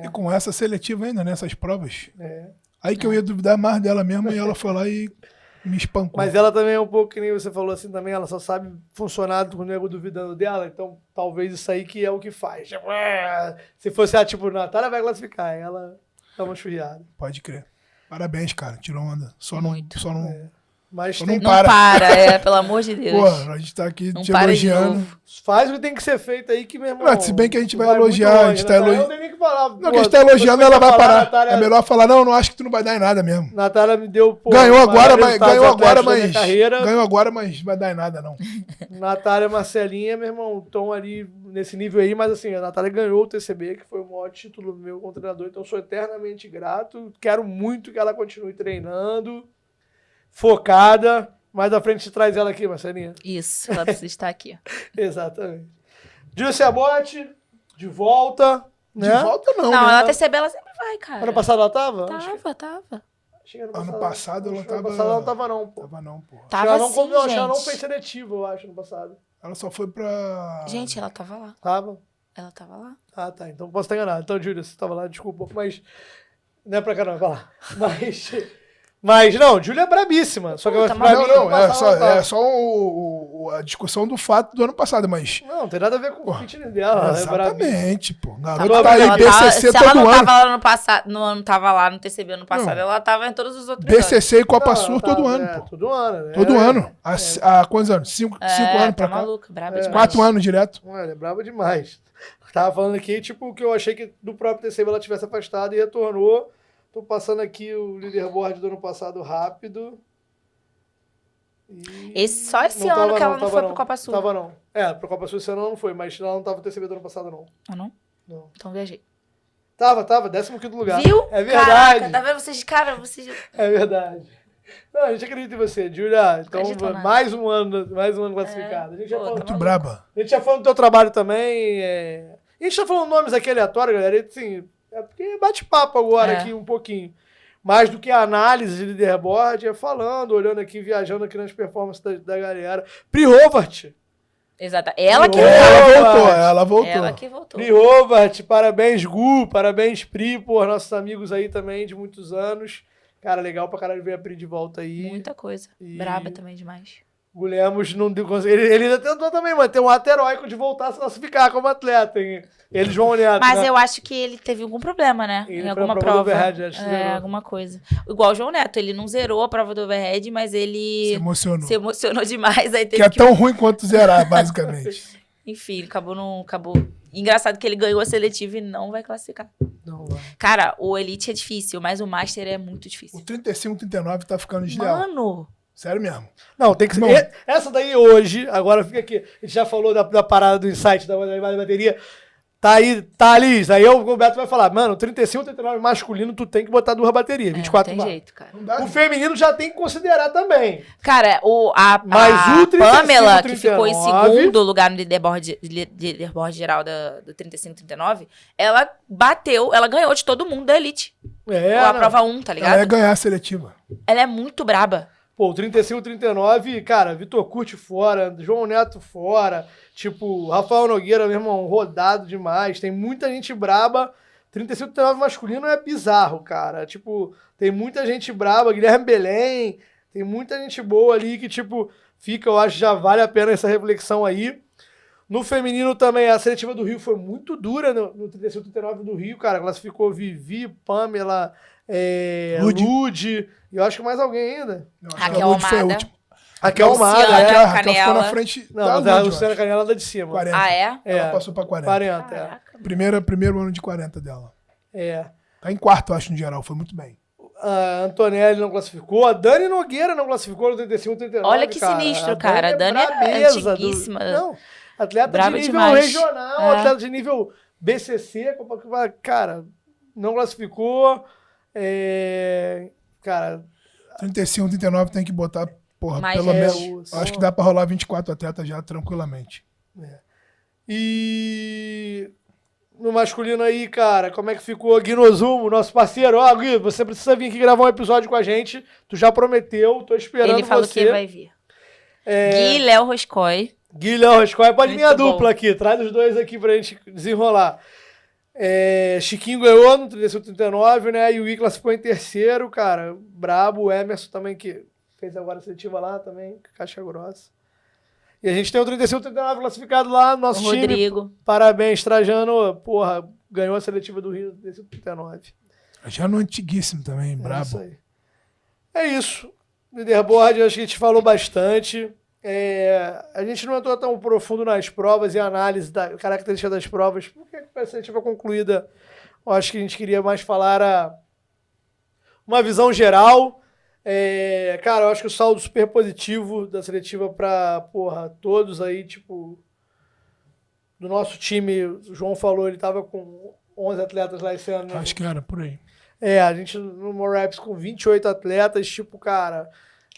Speaker 3: E com essa seletiva ainda, nessas provas.
Speaker 2: É.
Speaker 3: Aí que eu ia duvidar mais dela mesmo e ela foi lá e me espancou.
Speaker 2: Mas ela também é um pouco, que nem você falou assim também, ela só sabe funcionar com o nego duvidando dela, então talvez isso aí que é o que faz. Tipo, se fosse a tipo, Natália vai classificar, aí ela dá uma churriada.
Speaker 3: Pode crer. Parabéns, cara. Tirou onda.
Speaker 1: Muito.
Speaker 3: Só não...
Speaker 2: Mas
Speaker 3: Só
Speaker 2: tem,
Speaker 3: não
Speaker 1: Não para, pelo amor de Deus.
Speaker 3: Pô, a gente tá aqui
Speaker 1: Não
Speaker 3: te
Speaker 1: para de
Speaker 3: elogiando.
Speaker 1: novo.
Speaker 2: faz o que tem que ser feito aí que, meu irmão...
Speaker 3: Mas se bem que a gente vai
Speaker 2: muito
Speaker 3: elogiar, a
Speaker 2: longe,
Speaker 3: gente tá
Speaker 2: né?
Speaker 3: elogi-
Speaker 2: Não tem nem que falar.
Speaker 3: Não, que a gente tá elogiando, ela vai parar. É melhor falar, não acho que tu não vai dar em nada mesmo.
Speaker 2: Natália me deu... Pô,
Speaker 3: Ganhou agora, mas
Speaker 2: resultados atléticos da minha carreira.
Speaker 3: ganhou agora, mas vai dar em nada, não.
Speaker 2: Natália e Marcelinha, meu irmão, estão ali nesse nível aí, mas assim, a Natália ganhou o TCB, que foi o maior título meu como treinador, então sou eternamente grato. Quero muito que ela continue treinando, focada. Mais à frente traz ela aqui, Marcelinha.
Speaker 1: Isso, ela precisa estar aqui.
Speaker 2: Exatamente. Júlia Abote, de volta.
Speaker 3: De
Speaker 2: Né?
Speaker 3: volta não,
Speaker 1: Não,
Speaker 3: né?
Speaker 1: ela TCB, ela sempre vai, cara.
Speaker 2: Ano passado ela tava?
Speaker 1: Tava.
Speaker 2: Acho que
Speaker 3: Ano passado ela
Speaker 2: Ano
Speaker 3: tava...
Speaker 2: passado ela não tava não, pô.
Speaker 3: Tava não, porra.
Speaker 1: Tava
Speaker 2: ela não,
Speaker 1: sim,
Speaker 2: não, acho que ela não
Speaker 1: gente.
Speaker 2: fez seletivo, eu acho, no passado.
Speaker 3: Ela só foi pra...
Speaker 1: Gente, ela tava lá.
Speaker 2: Tava?
Speaker 1: Ela tava lá.
Speaker 2: Ah, tá. Então posso estar enganado. Então, Júlia, você tava lá, desculpa, mas... Não é pra caramba, vai lá. Mas não, Júlia é brabíssima. Só que
Speaker 1: Puta,
Speaker 2: pra
Speaker 1: mas
Speaker 2: mim,
Speaker 3: Não,
Speaker 2: ano passado ela tava.
Speaker 3: é só o a discussão do fato do ano passado, mas...
Speaker 2: Não tem nada a ver com o fitness dela.
Speaker 3: Exatamente, pô.
Speaker 1: Tá
Speaker 3: Garota
Speaker 1: bom,
Speaker 3: tá aí,
Speaker 1: ela
Speaker 3: BCC
Speaker 1: se ela
Speaker 3: todo
Speaker 1: não
Speaker 3: ano.
Speaker 1: tava lá no passado, não tava lá no TCB ano passado, ela tava em todos os outros anos.
Speaker 3: BCC e Copa
Speaker 2: Não,
Speaker 3: Sul
Speaker 2: tá,
Speaker 3: todo ano, pô.
Speaker 2: Todo ano, né?
Speaker 3: Todo ano. Há quantos anos? Cinco anos
Speaker 1: Tá
Speaker 3: pra cá?
Speaker 1: maluca, braba demais.
Speaker 3: 4 anos direto.
Speaker 2: Olha, é brava demais. Tava falando aqui, tipo, que eu achei que do próprio TCB ela tivesse afastado e retornou. Tô passando aqui o leaderboard do ano passado rápido. E
Speaker 1: Só esse
Speaker 2: não
Speaker 1: ano
Speaker 2: tava
Speaker 1: que ela não
Speaker 2: tava
Speaker 1: foi pro Copa Sul.
Speaker 2: Tava não. Pro Copa Sul esse ano ela não foi, mas ela não tava no TCB do ano passado, não.
Speaker 1: Ah, não?
Speaker 2: Não.
Speaker 1: Então viajei.
Speaker 2: Tava, 15º lugar.
Speaker 1: Viu?
Speaker 2: É verdade.
Speaker 1: Caraca, tá vendo? Vocês...
Speaker 2: É verdade. Não, a gente acredita em você, Julia. Então,
Speaker 1: Acredito nada.
Speaker 2: mais um ano classificado. A gente já
Speaker 1: Pô,
Speaker 2: falou,
Speaker 1: tá
Speaker 3: Muito braba.
Speaker 2: a gente já falou do teu trabalho também. A gente tá falando nomes aqui aleatórios, galera. E, assim, é porque bate-papo agora aqui um pouquinho. Mais do que a análise de leaderboard, é falando, olhando aqui, viajando aqui nas performances da galera. Pri Howard.
Speaker 1: Exato. Ela que
Speaker 3: Ela voltou.
Speaker 1: Ela que voltou.
Speaker 2: Pri Howard, parabéns, Gu, parabéns, Pri, por nossos amigos aí também de muitos anos. Cara, legal pra caralho ver a Pri de volta aí.
Speaker 1: Muita coisa.
Speaker 2: E-
Speaker 1: Braba também demais.
Speaker 2: O Lemos não deu. Ele ainda tentou também manter um ato heróico de voltar a se classificar como atleta, hein? Ele, João Neto.
Speaker 1: Mas
Speaker 2: né?
Speaker 1: eu acho que ele teve algum problema, né?
Speaker 2: Ele
Speaker 1: Em
Speaker 2: foi
Speaker 1: alguma
Speaker 2: na prova do
Speaker 1: prova.
Speaker 2: overhead, acho que zerou.
Speaker 1: Alguma coisa. Igual o João Neto, ele não zerou a prova do overhead, mas
Speaker 3: Se
Speaker 1: ele
Speaker 3: emocionou.
Speaker 1: se emocionou demais. Aí
Speaker 3: Que
Speaker 1: teve
Speaker 3: é tão ruim quanto zerar, basicamente.
Speaker 1: Enfim, acabou. Engraçado que ele ganhou a seletiva e não vai classificar.
Speaker 2: Não, vai.
Speaker 1: Cara, o Elite é difícil, mas o Master é muito
Speaker 3: O
Speaker 1: difícil.
Speaker 3: 35, 39 tá ficando desleal.
Speaker 1: Mano,
Speaker 3: Sério mesmo.
Speaker 2: Não, tem que
Speaker 3: Não.
Speaker 2: ser. Essa daí hoje, agora fica aqui. A gente já falou da parada do insight da bateria. Tá aí, tá, Liz. Aí o Beto vai falar, mano, 35, 39 masculino, tu tem que botar 2 baterias, 24
Speaker 1: não tem
Speaker 2: barras.
Speaker 1: jeito, cara.
Speaker 3: Não dá.
Speaker 2: O feminino já tem que considerar também.
Speaker 1: Cara,
Speaker 2: Mas o 35,
Speaker 1: Pamela, que ficou em
Speaker 2: 39,
Speaker 1: segundo lugar no leaderboard geral do 35-39, ela ganhou de todo mundo da Elite. A
Speaker 2: não.
Speaker 1: prova 1, tá
Speaker 3: Ela ia
Speaker 1: ligado?
Speaker 3: ganhar a seletiva.
Speaker 1: Ela é muito braba.
Speaker 2: Pô, o 35, 39, cara, Vitor Curti fora, João Neto fora, tipo, Rafael Nogueira, meu irmão, rodado demais, tem muita gente braba. 35, 39 masculino é bizarro, cara, tipo, tem muita gente braba, Guilherme Belém, tem muita gente boa ali que, tipo, fica, eu acho, já vale a pena essa reflexão aí. No feminino também, a seletiva do Rio foi muito dura no 35, 39 do Rio, cara, classificou Vivi, Pamela, Lud, e eu acho que mais alguém ainda.
Speaker 3: Não, acho que
Speaker 1: Raquel
Speaker 3: a Lud foi a
Speaker 1: Almada.
Speaker 3: última.
Speaker 2: Raquel
Speaker 1: Luciana.
Speaker 2: Almada,
Speaker 3: A Raquel ficou
Speaker 1: Canela.
Speaker 3: na frente
Speaker 2: Não,
Speaker 3: da
Speaker 2: mas a
Speaker 3: Lud, eu
Speaker 2: Luciana
Speaker 3: acho.
Speaker 2: Canela anda de cima.
Speaker 3: 40.
Speaker 1: Ah, é?
Speaker 3: Ela passou pra 40.
Speaker 2: 40,
Speaker 1: Caraca.
Speaker 3: Primeiro ano de 40 dela.
Speaker 2: é.
Speaker 3: Tá em quarto, eu acho, no geral. Foi muito bem.
Speaker 2: A Antonelli não classificou, a Dani Nogueira não classificou no 35, 39.
Speaker 1: Olha que sinistro, cara. A Dani é
Speaker 2: brabeza
Speaker 1: antiguíssima.
Speaker 2: Não, atleta
Speaker 1: Brava
Speaker 2: de nível
Speaker 1: demais.
Speaker 2: regional,
Speaker 1: É.
Speaker 2: atleta de nível BCC, cara, não classificou. Cara,
Speaker 3: 35, 39 tem que botar, porra,
Speaker 1: Mais
Speaker 3: pelo menos.
Speaker 2: gente.
Speaker 3: Acho que dá pra rolar 24 atletas já tranquilamente.
Speaker 2: e no masculino aí, cara, como é que ficou? Gui Nozumo, nosso parceiro. Ó, Gui, você precisa vir aqui gravar um episódio com a gente. Tu já prometeu, tô esperando
Speaker 1: Ele falou
Speaker 2: você.
Speaker 1: que vai vir. Gui, Léo Roscoe.
Speaker 2: Gui Léo Roscoe, pode vir a
Speaker 1: Muito
Speaker 2: dupla
Speaker 1: bom.
Speaker 2: aqui, traz os dois aqui pra gente desenrolar. Chiquinho ganhou no 35-39, né? E o Gui classificou em terceiro, cara. Brabo, o Emerson também, que fez agora a seletiva lá também, caixa grossa. E a gente tem o 35-39 classificado lá,
Speaker 1: O
Speaker 2: nosso time.
Speaker 1: Rodrigo.
Speaker 2: Parabéns, Trajano, porra, ganhou a seletiva do Rio 35-39.
Speaker 3: Já no antiguíssimo também,
Speaker 2: É isso
Speaker 3: brabo.
Speaker 2: aí. É isso. Leaderboard, acho que a gente falou bastante. A gente não entrou tão profundo nas provas e análise da característica das provas, porque a seletiva concluída, eu acho que a gente queria mais falar uma visão geral. Cara, eu acho que o saldo super positivo da seletiva pra, porra, todos aí, tipo, do nosso time, o João falou, ele tava com 11 atletas lá esse ano, né?
Speaker 3: Acho que era por aí.
Speaker 2: A gente no More Raps com 28 atletas, tipo, cara,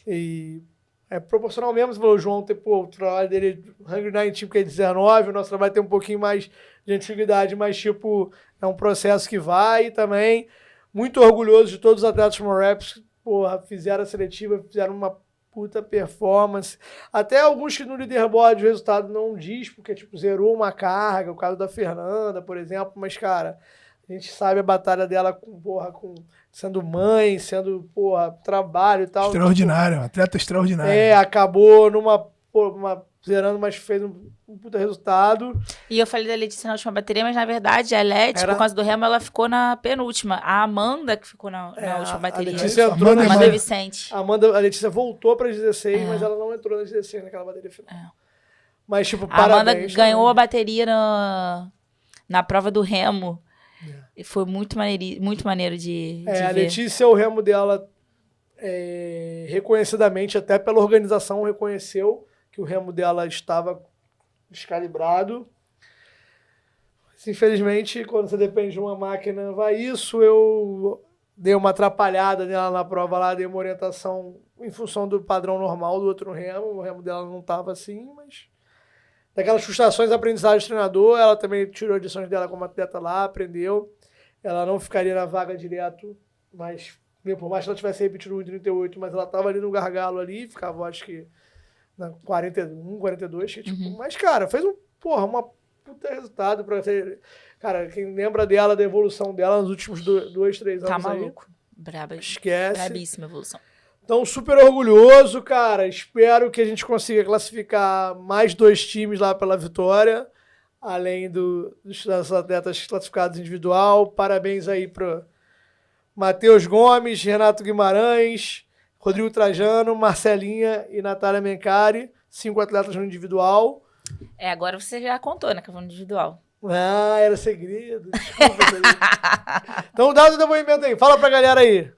Speaker 2: e é proporcional mesmo, você falou, o João, o trabalho dele, Hungry 19, que é 19, o nosso trabalho tem um pouquinho mais de antiguidade, mas, tipo, é um processo que vai também. Muito orgulhoso de todos os atletas do More Raps, porra, fizeram a seletiva, fizeram uma puta performance. Até alguns que no leaderboard o resultado não diz, porque, tipo, zerou uma carga, o caso da Fernanda, por exemplo, mas, cara, a gente sabe a batalha dela sendo mãe, sendo, trabalho e tal.
Speaker 3: Extraordinário, atleta extraordinário.
Speaker 2: Acabou numa zerando, mas fez um puta resultado.
Speaker 1: E eu falei da Letícia na última bateria, mas na verdade a Leti, por causa do Remo, ela ficou na penúltima. A Amanda que ficou na última bateria.
Speaker 2: A Letícia entrou na
Speaker 1: Amanda Vicente.
Speaker 2: A Letícia voltou para as 16, mas ela não entrou nas 16 naquela bateria final. Mas, tipo,
Speaker 1: a Amanda
Speaker 2: parabéns.
Speaker 1: ganhou a bateria na prova do Remo. E foi muito maneiro de ver.
Speaker 2: A Letícia, o Remo dela, reconhecidamente, até pela organização, reconheceu que o Remo dela estava descalibrado. Mas, infelizmente, quando você depende de uma máquina, vai isso. Eu dei uma atrapalhada nela na prova lá, dei uma orientação em função do padrão normal do outro Remo. O Remo dela não estava assim, mas... Daquelas frustrações de aprendizagem do treinador, ela também tirou lições dela como atleta lá, aprendeu. Ela não ficaria na vaga direto, mas por mais que ela tivesse repetido 1,38, mas ela estava ali no gargalo ali, ficava, acho que, na 41, 42. Que, tipo, mas, cara, fez uma puta resultado pra ser... Cara, quem lembra dela, da evolução dela nos últimos 2, 3 anos
Speaker 1: tá maluco.
Speaker 2: aí...
Speaker 1: Braba.
Speaker 2: Esquece.
Speaker 1: Brabíssima evolução. Então,
Speaker 2: super orgulhoso, cara. Espero que a gente consiga classificar mais 2 times lá pela vitória, além dos atletas classificados individual. Parabéns aí para Matheus Gomes, Renato Guimarães, Rodrigo Trajano, Marcelinha e Natália Mencari. 5 atletas no individual.
Speaker 1: Agora você já contou, né, que eu vou no individual.
Speaker 2: Ah, era segredo. Desculpa. Então, dá o depoimento aí. Fala pra galera aí.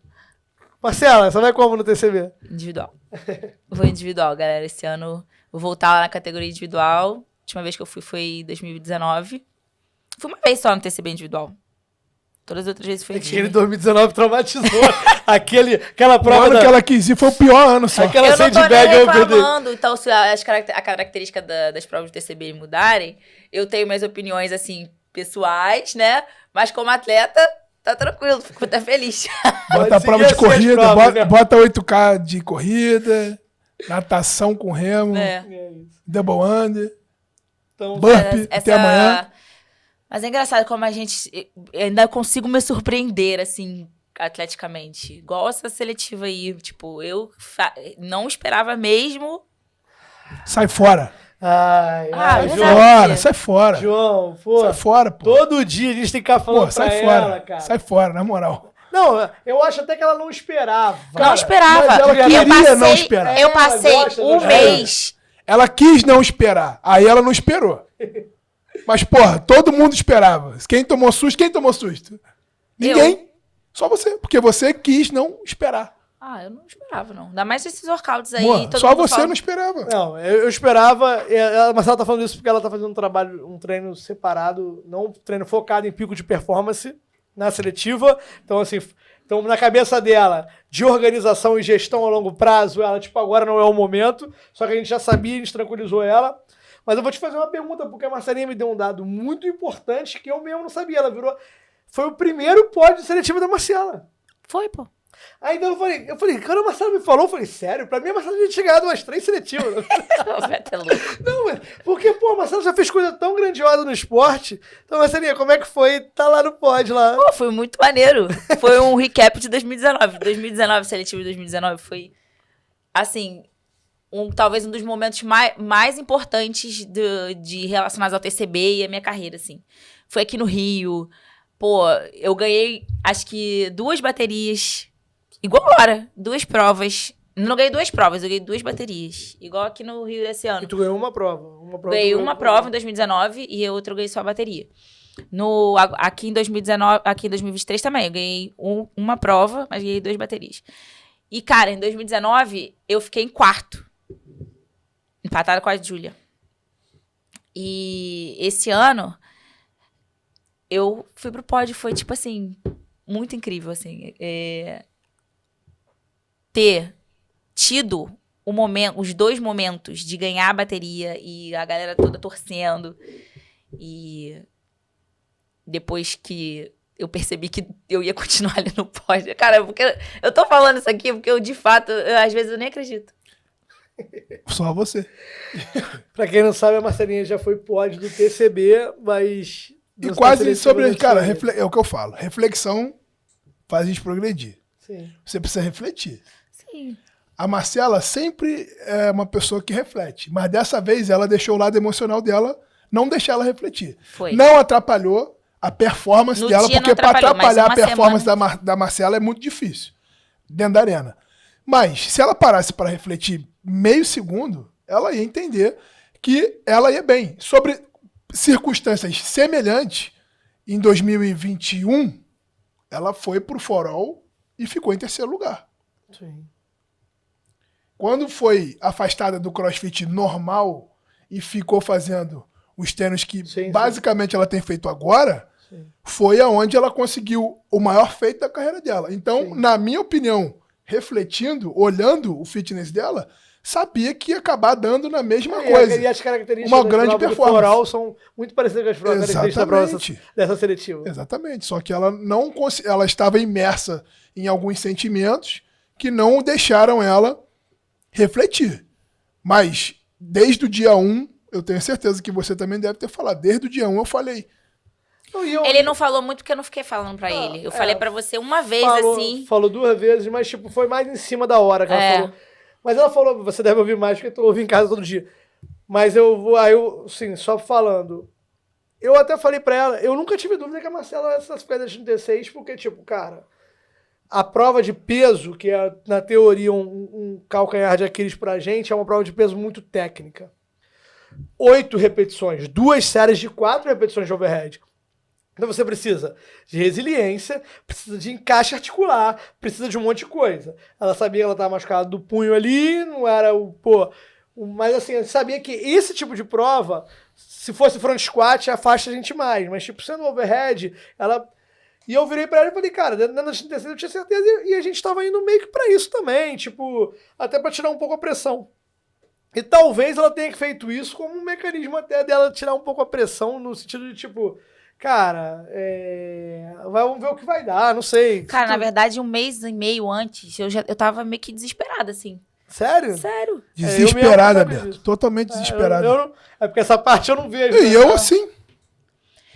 Speaker 2: Marcela, você vai como no TCB?
Speaker 1: Individual. Vou individual, galera. Esse ano vou voltar lá na categoria individual. A última vez que eu fui foi em 2019. Fui uma vez só no TCB individual. Todas as outras vezes foi
Speaker 2: individual. Aquele 2019 traumatizou. Aquela prova.
Speaker 3: O ano que ela quis ir foi o pior ano só.
Speaker 2: Aquela
Speaker 1: eu não tô nem reclamando. Então, se a característica das provas do TCB mudarem, eu tenho minhas opiniões, assim, pessoais, né? Mas como atleta... Tá tranquilo, fico até feliz.
Speaker 3: Bota a prova de corrida, bota 8K de corrida, natação com remo, double under,
Speaker 2: então,
Speaker 3: burpee, até amanhã.
Speaker 1: Mas é engraçado como a gente ainda consigo me surpreender, assim, atleticamente. Igual essa seletiva aí, tipo, eu não esperava mesmo.
Speaker 3: Sai fora.
Speaker 2: João,
Speaker 3: sai fora.
Speaker 2: João, pô.
Speaker 3: Sai fora, pô.
Speaker 2: Todo dia a gente tem que ficar falando
Speaker 3: sai
Speaker 2: pra
Speaker 3: fora,
Speaker 2: ela, cara.
Speaker 3: Sai fora, na moral.
Speaker 2: Não, eu acho até que ela não esperava.
Speaker 1: Não esperava.
Speaker 3: Mas ela queria não esperar.
Speaker 1: Eu passei um mês.
Speaker 3: Ela quis não esperar. Aí ela não esperou. Mas, porra, todo mundo esperava. Quem tomou susto? Ninguém. Só você. Porque você quis não esperar.
Speaker 1: Eu não esperava, não. Ainda mais esses workouts aí.
Speaker 3: Boa, só você não esperava.
Speaker 2: Não, eu esperava. Mas ela tá falando isso porque ela tá fazendo um treino separado, não um treino focado em pico de performance na seletiva. Então, assim, na cabeça dela, de organização e gestão a longo prazo, ela, tipo, agora não é o momento. Só que a gente já sabia, a gente tranquilizou ela. Mas eu vou te fazer uma pergunta, porque a Marcelinha me deu um dado muito importante que eu mesmo não sabia. Ela virou... Foi o primeiro pódio seletivo da Marcela.
Speaker 1: Foi, pô.
Speaker 2: Aí então eu falei, quando a Marcela me falou, eu falei, sério? Pra mim a Marcela tinha chegado umas 3 seletivas. Não, porque, pô, a Marcela já fez coisa tão grandiosa no esporte. Então, Marcelinha, como é que foi? Tá lá no pódio lá.
Speaker 1: Pô, foi muito maneiro. Foi um recap de 2019. 2019, seletivo de 2019, foi, assim, talvez um dos momentos mais importantes de relacionados ao TCB e a minha carreira, assim. Foi aqui no Rio. Pô, eu ganhei, acho que 2 baterias... Igual agora, 2 provas. Não ganhei 2 provas, eu ganhei 2 baterias. Igual aqui no Rio desse ano.
Speaker 2: E tu ganhou uma prova?
Speaker 1: Ganhei uma prova em 2019 e a outra eu ganhei só a bateria. Aqui em 2023 também, eu ganhei uma prova, mas ganhei 2 baterias. E, cara, em 2019, eu fiquei em 4º. Empatada com a Júlia. E esse ano, eu fui pro pódio, foi, tipo assim, muito incrível, assim. Ter tido os 2 momentos de ganhar a bateria e a galera toda torcendo. E depois que eu percebi que eu ia continuar ali no pódio. Cara, porque eu tô falando isso aqui porque eu, de fato, às vezes eu nem acredito.
Speaker 3: Só você.
Speaker 2: Pra quem não sabe, a Marcelinha já foi pódio do TCB, mas...
Speaker 3: E quase sobre... Cara, é o que eu falo. Reflexão faz a gente progredir.
Speaker 2: Sim.
Speaker 3: Você precisa refletir.
Speaker 1: Sim.
Speaker 3: A Marcela sempre é uma pessoa que reflete, mas dessa vez ela deixou o lado emocional dela, não deixar ela refletir.
Speaker 1: Foi.
Speaker 3: Não atrapalhou a performance
Speaker 1: No
Speaker 3: dela,
Speaker 1: dia
Speaker 3: porque
Speaker 1: não
Speaker 3: para
Speaker 1: atrapalhou, mas
Speaker 3: atrapalhar a
Speaker 1: uma
Speaker 3: performance
Speaker 1: semana-
Speaker 3: da Marcela é muito difícil dentro da arena. Mas se ela parasse para refletir meio segundo, ela ia entender que ela ia bem. Sobre circunstâncias semelhantes, em 2021, ela foi pro For All e ficou em terceiro lugar.
Speaker 2: Sim.
Speaker 3: Quando foi afastada do CrossFit normal e ficou fazendo os treinos que
Speaker 2: Sim,
Speaker 3: basicamente ela tem feito agora,
Speaker 2: Sim.
Speaker 3: foi aonde ela conseguiu o maior feito da carreira dela. Então,
Speaker 2: Sim.
Speaker 3: na minha opinião, refletindo, olhando o fitness dela, sabia que ia acabar dando na mesma coisa.
Speaker 2: E as características
Speaker 3: Uma
Speaker 2: da
Speaker 3: grande
Speaker 2: prova do
Speaker 3: performance.
Speaker 2: Foral são muito parecidas com as características da prova
Speaker 3: Exatamente.
Speaker 2: dessa seletiva.
Speaker 3: Exatamente. Só que ela não ela estava imersa em alguns sentimentos que não deixaram ela refletir. Mas desde o dia 1, eu tenho certeza que você também deve ter falado. Desde o dia 1 eu falei.
Speaker 1: Ele não falou muito porque eu não fiquei falando pra ele. Eu falei pra você uma vez, assim.
Speaker 2: Falou 2 vezes, mas tipo, foi mais em cima da hora que ela falou. Mas ela falou, você deve ouvir mais porque tu ouve em casa todo dia. Mas sim, só falando. Eu até falei pra ela, eu nunca tive dúvida que a Marcela ia essas pedras 36, porque, tipo, cara, a prova de peso, que é, na teoria, um calcanhar de Aquiles pra gente, é uma prova de peso muito técnica. 8 repetições, 2 séries de 4 repetições de overhead. Então você precisa de resiliência, precisa de encaixe articular, precisa de um monte de coisa. Ela sabia que ela estava machucada do punho ali, não era mas assim, ela sabia que esse tipo de prova, se fosse front squat, afasta a gente mais. Mas tipo, sendo overhead, ela... E eu virei pra ela e falei, cara, dentro da 36 eu tinha certeza, e a gente tava indo meio que pra isso também, tipo, até pra tirar um pouco a pressão. E talvez ela tenha feito isso como um mecanismo até dela tirar um pouco a pressão, no sentido de tipo... Cara, vamos ver o que vai dar, não sei.
Speaker 1: Cara, na verdade, 1 mês e meio antes, eu tava meio que desesperada, assim.
Speaker 2: Sério?
Speaker 1: Sério.
Speaker 3: Desesperada,
Speaker 2: eu mesmo não sabia
Speaker 3: Beto.
Speaker 2: disso.
Speaker 3: Totalmente desesperada.
Speaker 2: É porque essa parte eu não vejo.
Speaker 3: E eu assim.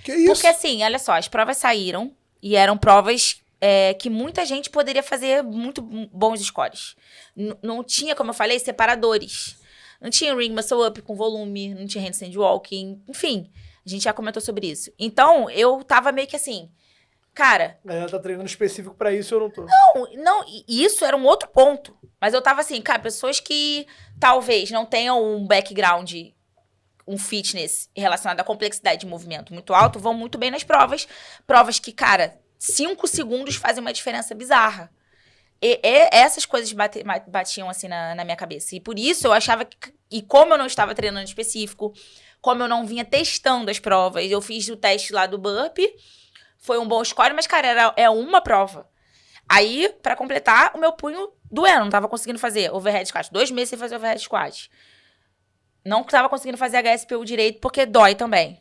Speaker 3: Que isso?
Speaker 1: Porque assim, olha só, as provas saíram e eram provas que muita gente poderia fazer muito bons scores. Não tinha, como eu falei, separadores. Não tinha ring muscle up com volume, não tinha handstand walking, enfim. A gente já comentou sobre isso. Então, eu tava meio que assim, cara...
Speaker 2: Ela tá treinando específico pra isso, eu não tô.
Speaker 1: Não, isso era um outro ponto. Mas eu tava assim, cara, pessoas que talvez não tenham um background, um fitness relacionado à complexidade de movimento muito alto, vão muito bem nas provas. Provas que, cara, 5 segundos fazem uma diferença bizarra. E essas coisas batiam assim na minha cabeça. E por isso eu achava que... E como eu não estava treinando específico, como eu não vinha testando as provas, eu fiz o teste lá do burpee, foi um bom score, mas, cara, é uma prova. Aí, pra completar, o meu punho doendo, não tava conseguindo fazer overhead squat. 2 meses sem fazer overhead squat. Não tava conseguindo fazer HSPU direito, porque dói também.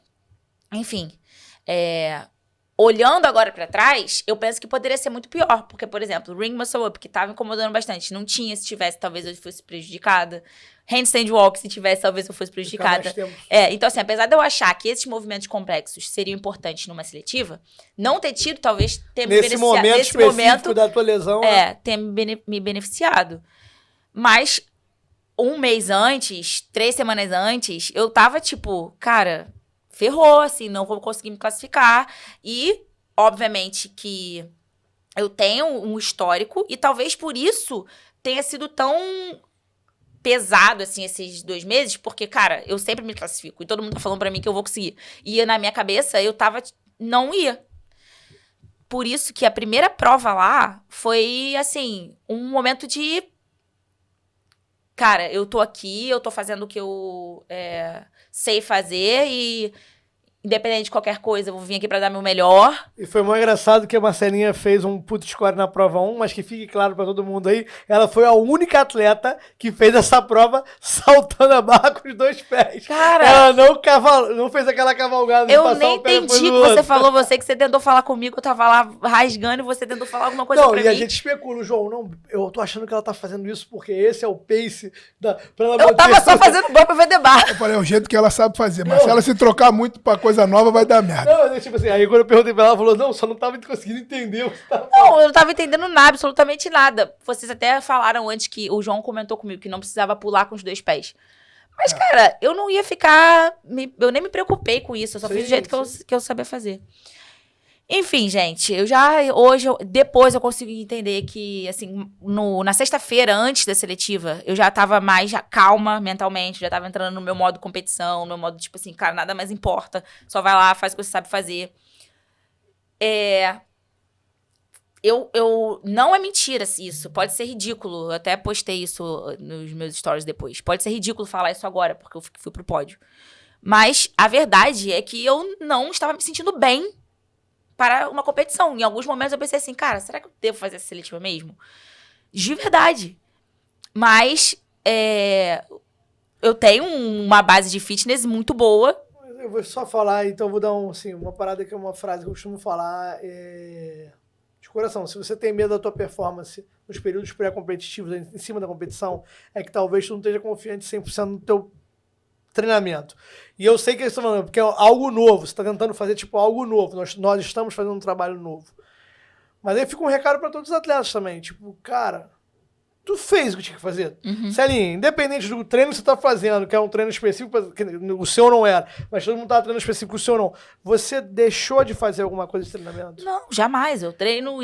Speaker 1: Enfim, olhando agora pra trás, eu penso que poderia ser muito pior. Porque, por exemplo, ring muscle up, que tava incomodando bastante. Não tinha, se tivesse, talvez eu fosse prejudicada. Handstand walk, se tivesse, talvez eu fosse prejudicada. Então, assim, apesar de eu achar que esses movimentos complexos seriam importantes numa seletiva, não ter tido, talvez, ter me beneficiado.
Speaker 2: Nesse momento da tua lesão...
Speaker 1: ter me beneficiado. Mas, 1 mês antes, 3 semanas antes, eu tava, tipo, cara... ferrou, assim, não vou conseguir me classificar. E, obviamente, que eu tenho um histórico e talvez por isso tenha sido tão pesado, assim, esses 2 meses, porque, cara, eu sempre me classifico e todo mundo tá falando pra mim que eu vou conseguir. E na minha cabeça, eu tava... não ia. Por isso que a primeira prova lá foi, assim, um momento de... Cara, eu tô aqui, eu tô fazendo o que eu sei fazer e, independente de qualquer coisa, eu vou vir aqui pra dar meu melhor.
Speaker 2: E foi muito engraçado que a Marcelinha fez um puto score na prova 1, mas que fique claro pra todo mundo aí, ela foi a única atleta que fez essa prova saltando a barra com os 2 pés.
Speaker 1: Cara...
Speaker 2: ela não fez aquela cavalgada de
Speaker 1: eu
Speaker 2: passar
Speaker 1: nem
Speaker 2: o pé depois
Speaker 1: entendi
Speaker 2: do
Speaker 1: que você
Speaker 2: outro.
Speaker 1: falou, você que você tentou falar comigo, eu tava lá rasgando e você tentou falar alguma coisa pra mim.
Speaker 2: Não, e a gente especula, João, não, eu tô achando que ela tá fazendo isso porque esse é o pace pra ela
Speaker 1: Eu tava só fazendo bom pra ver bar.
Speaker 3: Eu falei, é o jeito que ela sabe fazer. Mas se ela se trocar muito pra coisa coisa nova, vai dar merda.
Speaker 2: Não, mas tipo assim, aí quando eu perguntei pra ela, ela falou, não, só não tava conseguindo entender o que tava falando.
Speaker 1: Não, eu não tava entendendo nada, absolutamente nada. Vocês até falaram antes que o João comentou comigo que não precisava pular com os 2 pés. Mas, cara, eu não ia ficar... eu nem me preocupei com isso. Eu só fiz do jeito que eu sabia fazer. Enfim, gente, depois eu consegui entender que, assim, na sexta-feira, antes da seletiva, eu já tava mais calma mentalmente, já tava entrando no meu modo competição, no meu modo, tipo assim, cara, nada mais importa, só vai lá, faz o que você sabe fazer. Não é mentira isso, pode ser ridículo, eu até postei isso nos meus stories depois, pode ser ridículo falar isso agora, porque eu fui pro pódio. Mas a verdade é que eu não estava me sentindo bem para uma competição. Em alguns momentos eu pensei assim, cara, será que eu devo fazer essa seletiva mesmo? De verdade. Mas eu tenho uma base de fitness muito boa.
Speaker 2: Eu vou só falar, então eu vou dar uma parada que é uma frase que eu costumo falar de coração. Se você tem medo da tua performance nos períodos pré-competitivos, em cima da competição, é que talvez tu não esteja confiante 100% no teu treinamento. E eu sei que eles estão falando, porque é algo novo, você está tentando fazer tipo algo novo, nós estamos fazendo um trabalho novo. Mas aí fica um recado para todos os atletas também, tipo, cara, tu fez o que tinha que fazer. Celinha, independente do treino que você está fazendo, que é um treino específico, que o seu não era, mas todo mundo está treinando específico, o seu não, você deixou de fazer alguma coisa de treinamento?
Speaker 1: Não, jamais, eu treino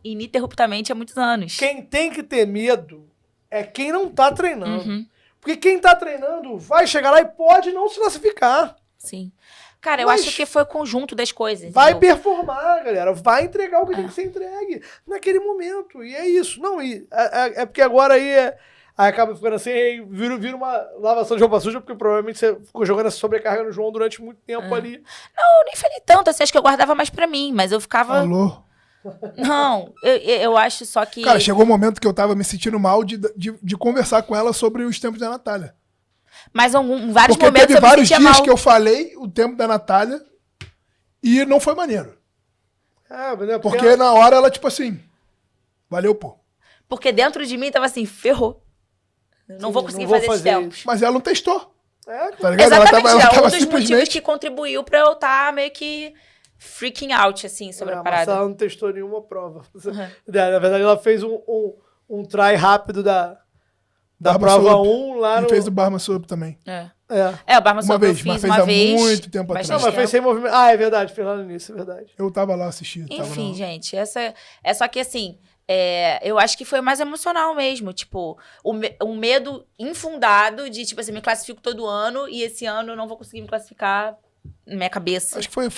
Speaker 1: ininterruptamente há muitos anos.
Speaker 2: Quem tem que ter medo é quem não está treinando. Porque quem tá treinando vai chegar lá e pode não se classificar.
Speaker 1: Sim. Cara, eu acho que foi o conjunto das coisas.
Speaker 2: Vai performar, galera. Vai entregar o que tem que ser entregue naquele momento. E é isso. Não, é porque agora aí acaba ficando assim, vira uma lavação de roupa suja, porque provavelmente você ficou jogando essa sobrecarga no João durante muito tempo ali.
Speaker 1: Não, eu nem falei tanto, assim, acho que eu guardava mais pra mim, mas eu ficava...
Speaker 3: Falou.
Speaker 1: Não, eu acho só que...
Speaker 3: Cara, chegou um momento que eu tava me sentindo mal de conversar com ela sobre os tempos da Natália.
Speaker 1: Mas em vários
Speaker 3: Porque
Speaker 1: momentos
Speaker 3: teve
Speaker 1: eu me
Speaker 3: vários
Speaker 1: sentia
Speaker 3: dias
Speaker 1: mal.
Speaker 3: que eu falei o tempo da Natália e não foi maneiro. Porque na hora ela, tipo assim, valeu, pô.
Speaker 1: Porque dentro de mim tava assim, ferrou. Não vou conseguir fazer esses tempos.
Speaker 3: Mas ela não testou. Tá ligado?
Speaker 1: Exatamente,
Speaker 3: ela tava
Speaker 1: um dos motivos que contribuiu pra eu estar meio que freaking out, assim, sobre a parada.
Speaker 2: Mas ela não testou nenhuma prova. Na verdade, ela fez um try rápido da prova 1 lá no...
Speaker 3: E fez o Barma Soap também.
Speaker 1: O Barma Soap eu fiz uma vez.
Speaker 3: Há muito tempo atrás.
Speaker 2: Não, mas fez sem movimento. Ah, é verdade, fez lá no início, é verdade.
Speaker 3: Eu tava lá assistindo.
Speaker 1: Enfim, gente, é só que assim, eu acho que foi mais emocional mesmo, tipo, um medo infundado de, tipo assim, me classifico todo ano e esse ano eu não vou conseguir me classificar na minha cabeça.
Speaker 3: Acho que foi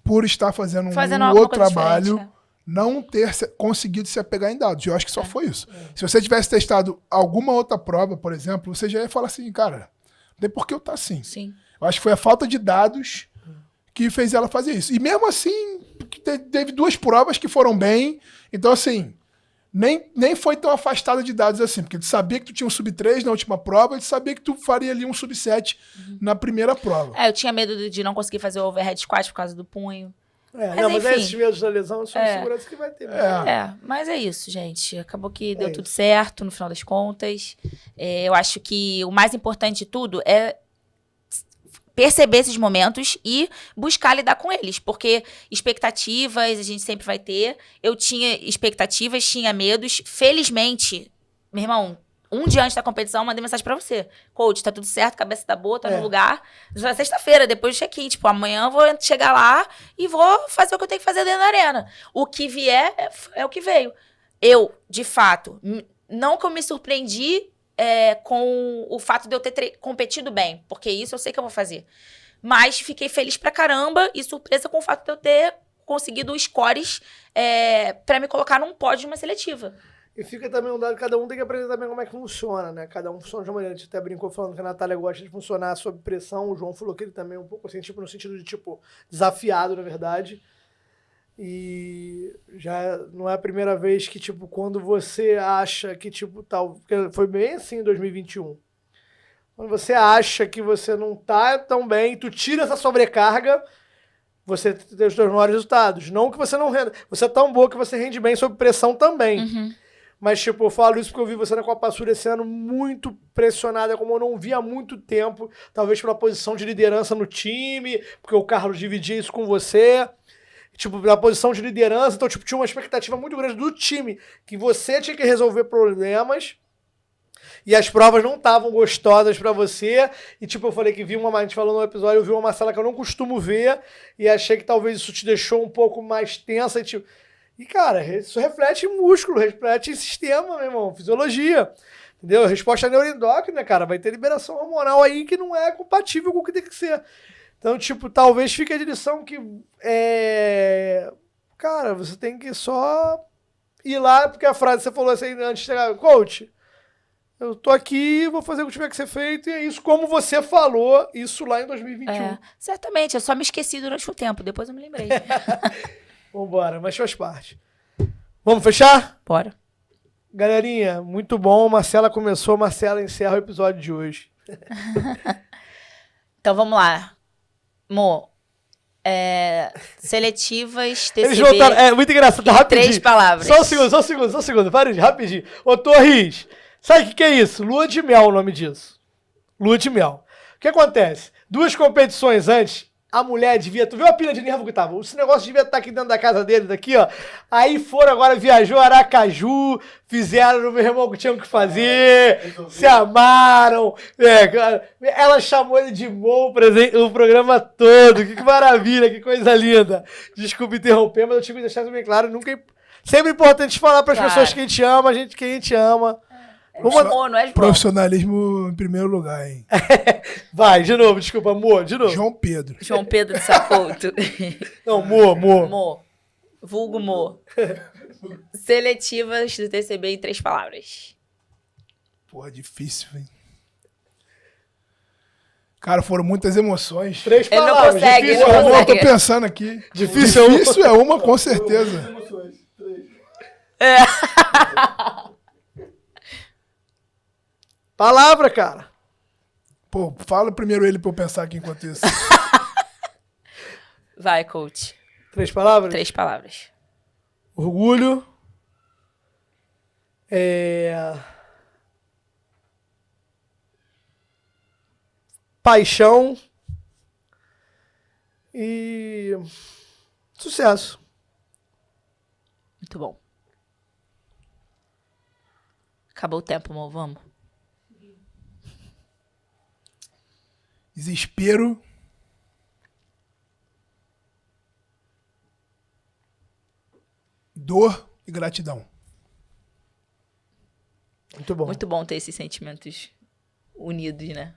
Speaker 3: por estar fazendo um
Speaker 1: alguma
Speaker 3: outro
Speaker 1: coisa
Speaker 3: trabalho, não ter conseguido se apegar em dados. Eu acho que só foi isso. Se você tivesse testado alguma outra prova, por exemplo, você já ia falar assim, cara, não tem por que eu estar assim.
Speaker 1: Sim.
Speaker 3: Eu acho que foi a falta de dados que fez ela fazer isso. E mesmo assim, teve 2 provas que foram bem. Então, assim, nem foi tão afastada de dados assim. Porque tu sabia que tu tinha um sub-3 na última prova, e tu sabia que tu faria ali um sub-7 na primeira prova.
Speaker 1: Eu tinha medo de não conseguir fazer o overhead squat por causa do punho.
Speaker 2: Mas esses medos da lesão são segurança que vai ter.
Speaker 1: Mas é isso, gente. Acabou que deu tudo certo, no final das contas. Eu acho que o mais importante de tudo é perceber esses momentos e buscar lidar com eles. Porque expectativas a gente sempre vai ter. Eu tinha expectativas, tinha medos. Felizmente, meu irmão, um dia antes da competição, eu mandei mensagem pra você. Coach, tá tudo certo, cabeça tá boa, tá no lugar. Na sexta-feira, depois do check-in. Tipo, amanhã eu vou chegar lá e vou fazer o que eu tenho que fazer dentro da arena. O que vier é o que veio. Eu, de fato, não que eu me surpreendi com o fato de eu ter competido bem. Porque isso eu sei que eu vou fazer. Mas fiquei feliz pra caramba e surpresa com o fato de eu ter conseguido scores pra me colocar num pódio de uma seletiva.
Speaker 2: E fica também um dado, cada um tem que aprender também como é que funciona, né? Cada um funciona de uma maneira. A gente até brincou falando que a Natália gosta de funcionar sob pressão. O João falou que ele também é um pouco assim, tipo, no sentido de, tipo, desafiado, na verdade. E já não é a primeira vez que, tipo, quando você acha que, tipo, tal... Porque foi bem assim em 2021. Quando você acha que você não tá tão bem, tu tira essa sobrecarga, você tem os seus maiores resultados. Não que você não renda. Você é tão boa que você rende bem sob pressão também. Mas, tipo, eu falo isso porque eu vi você na Copa Sul esse ano muito pressionada, como eu não vi há muito tempo, talvez pela posição de liderança no time, porque o Carlos dividia isso com você. Tipo, na posição de liderança, então, tipo, tinha uma expectativa muito grande do time, que você tinha que resolver problemas, e as provas não estavam gostosas pra você, e tipo, eu falei que a gente falou no episódio, eu vi uma Marcela que eu não costumo ver, e achei que talvez isso te deixou um pouco mais tensa, e tipo... E, cara, isso reflete em músculo, reflete em sistema, meu irmão, fisiologia, entendeu? Resposta neuroendócrina, cara, vai ter liberação hormonal aí que não é compatível com o que tem que ser. Então, tipo, talvez fique a lição que, cara, você tem que só ir lá, porque a frase que você falou assim antes de chegar, coach, eu tô aqui, vou fazer o que tiver que ser feito, e é isso, como você falou, isso lá em 2021.
Speaker 1: Certamente, eu só me esqueci durante o tempo, depois eu me lembrei.
Speaker 2: Vambora, mas faz parte. Vamos fechar?
Speaker 1: Bora.
Speaker 2: Galerinha, muito bom. Marcela começou, Marcela encerra o episódio de hoje.
Speaker 1: Então vamos lá. Mo, seletivas, TCB,
Speaker 2: Eles voltaram, é muito engraçado, rapidinho.
Speaker 1: 3 palavras.
Speaker 2: Só um segundo, para de rapidinho. Ô, Torres, sabe o que é isso? Lua de mel o nome disso. Lua de mel. O que acontece? 2 competições antes, a mulher devia... Tu viu a pilha de nervo que tava? Esse negócio devia estar aqui dentro da casa deles, daqui, ó. Aí foram, agora viajou Aracaju, fizeram no meu irmão o que tinham que fazer, se amaram. Cara, ela chamou ele de Mo o programa todo. Que maravilha, que coisa linda. Desculpa interromper, mas eu tinha que deixar isso bem claro. Sempre importante falar para as pessoas que a gente ama, que a gente ama.
Speaker 1: Mo, não é João.
Speaker 3: Profissionalismo em primeiro lugar, hein?
Speaker 2: Vai, de novo, desculpa, Mo, de novo.
Speaker 3: João Pedro.
Speaker 1: João Pedro de Sapouto.
Speaker 2: Não, Mo.
Speaker 1: Mo. Vulgo Mo. Seletivas do TCB em 3 palavras.
Speaker 3: Porra, difícil, hein? Cara, foram muitas emoções.
Speaker 2: 3
Speaker 1: Ele não
Speaker 2: palavras.
Speaker 1: consegue,
Speaker 2: Difícil,
Speaker 1: ele não
Speaker 2: é uma.
Speaker 3: Eu tô
Speaker 1: consegue.
Speaker 3: pensando aqui.
Speaker 2: Difícil
Speaker 3: é uma, com certeza.
Speaker 2: Palavra, cara.
Speaker 3: Pô, fala primeiro ele pra eu pensar aqui enquanto isso.
Speaker 1: Vai, coach.
Speaker 2: 3 palavras?
Speaker 1: 3 palavras.
Speaker 2: Orgulho. Paixão. E... sucesso.
Speaker 1: Muito bom. Acabou o tempo, amor. Vamos.
Speaker 3: Desespero. Dor e gratidão.
Speaker 2: Muito bom.
Speaker 1: Muito bom ter esses sentimentos unidos, né?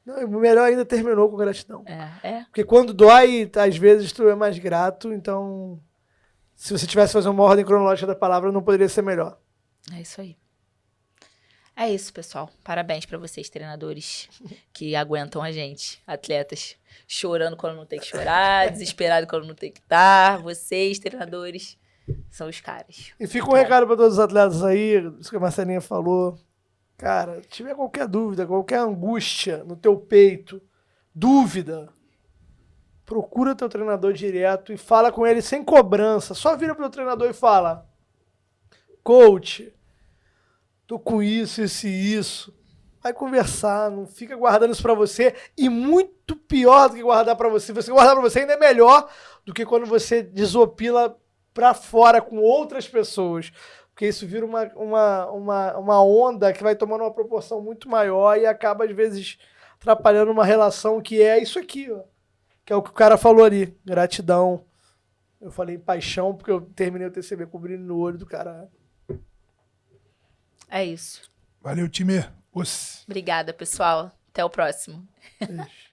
Speaker 2: Não, o melhor ainda terminou com gratidão.
Speaker 1: É.
Speaker 2: Porque quando dói, às vezes tu é mais grato, então... Se você tivesse que fazer uma ordem cronológica da palavra, não poderia ser melhor.
Speaker 1: É isso aí. É isso, pessoal. Parabéns pra vocês, treinadores, que aguentam a gente, atletas, chorando quando não tem que chorar, desesperado quando não tem que estar. Vocês, treinadores, são os caras.
Speaker 2: E fica um recado para todos os atletas aí, isso que a Marcelinha falou. Cara, tiver qualquer dúvida, qualquer angústia no teu peito, dúvida, procura teu treinador direto e fala com ele sem cobrança. Só vira pro treinador e fala: coach, tô com isso, isso e isso. Vai conversar, não fica guardando isso pra você. E muito pior do que guardar pra você. Você guardar pra você ainda é melhor do que quando você desopila pra fora com outras pessoas. Porque isso vira uma onda que vai tomando uma proporção muito maior e acaba, às vezes, atrapalhando uma relação que é isso aqui, ó. Que é o que o cara falou ali. Gratidão. Eu falei paixão porque eu terminei o TCB com o brilho no olho do cara.
Speaker 1: É isso.
Speaker 3: Valeu, time.
Speaker 1: Obrigada, pessoal. Até o próximo.
Speaker 2: Beijo.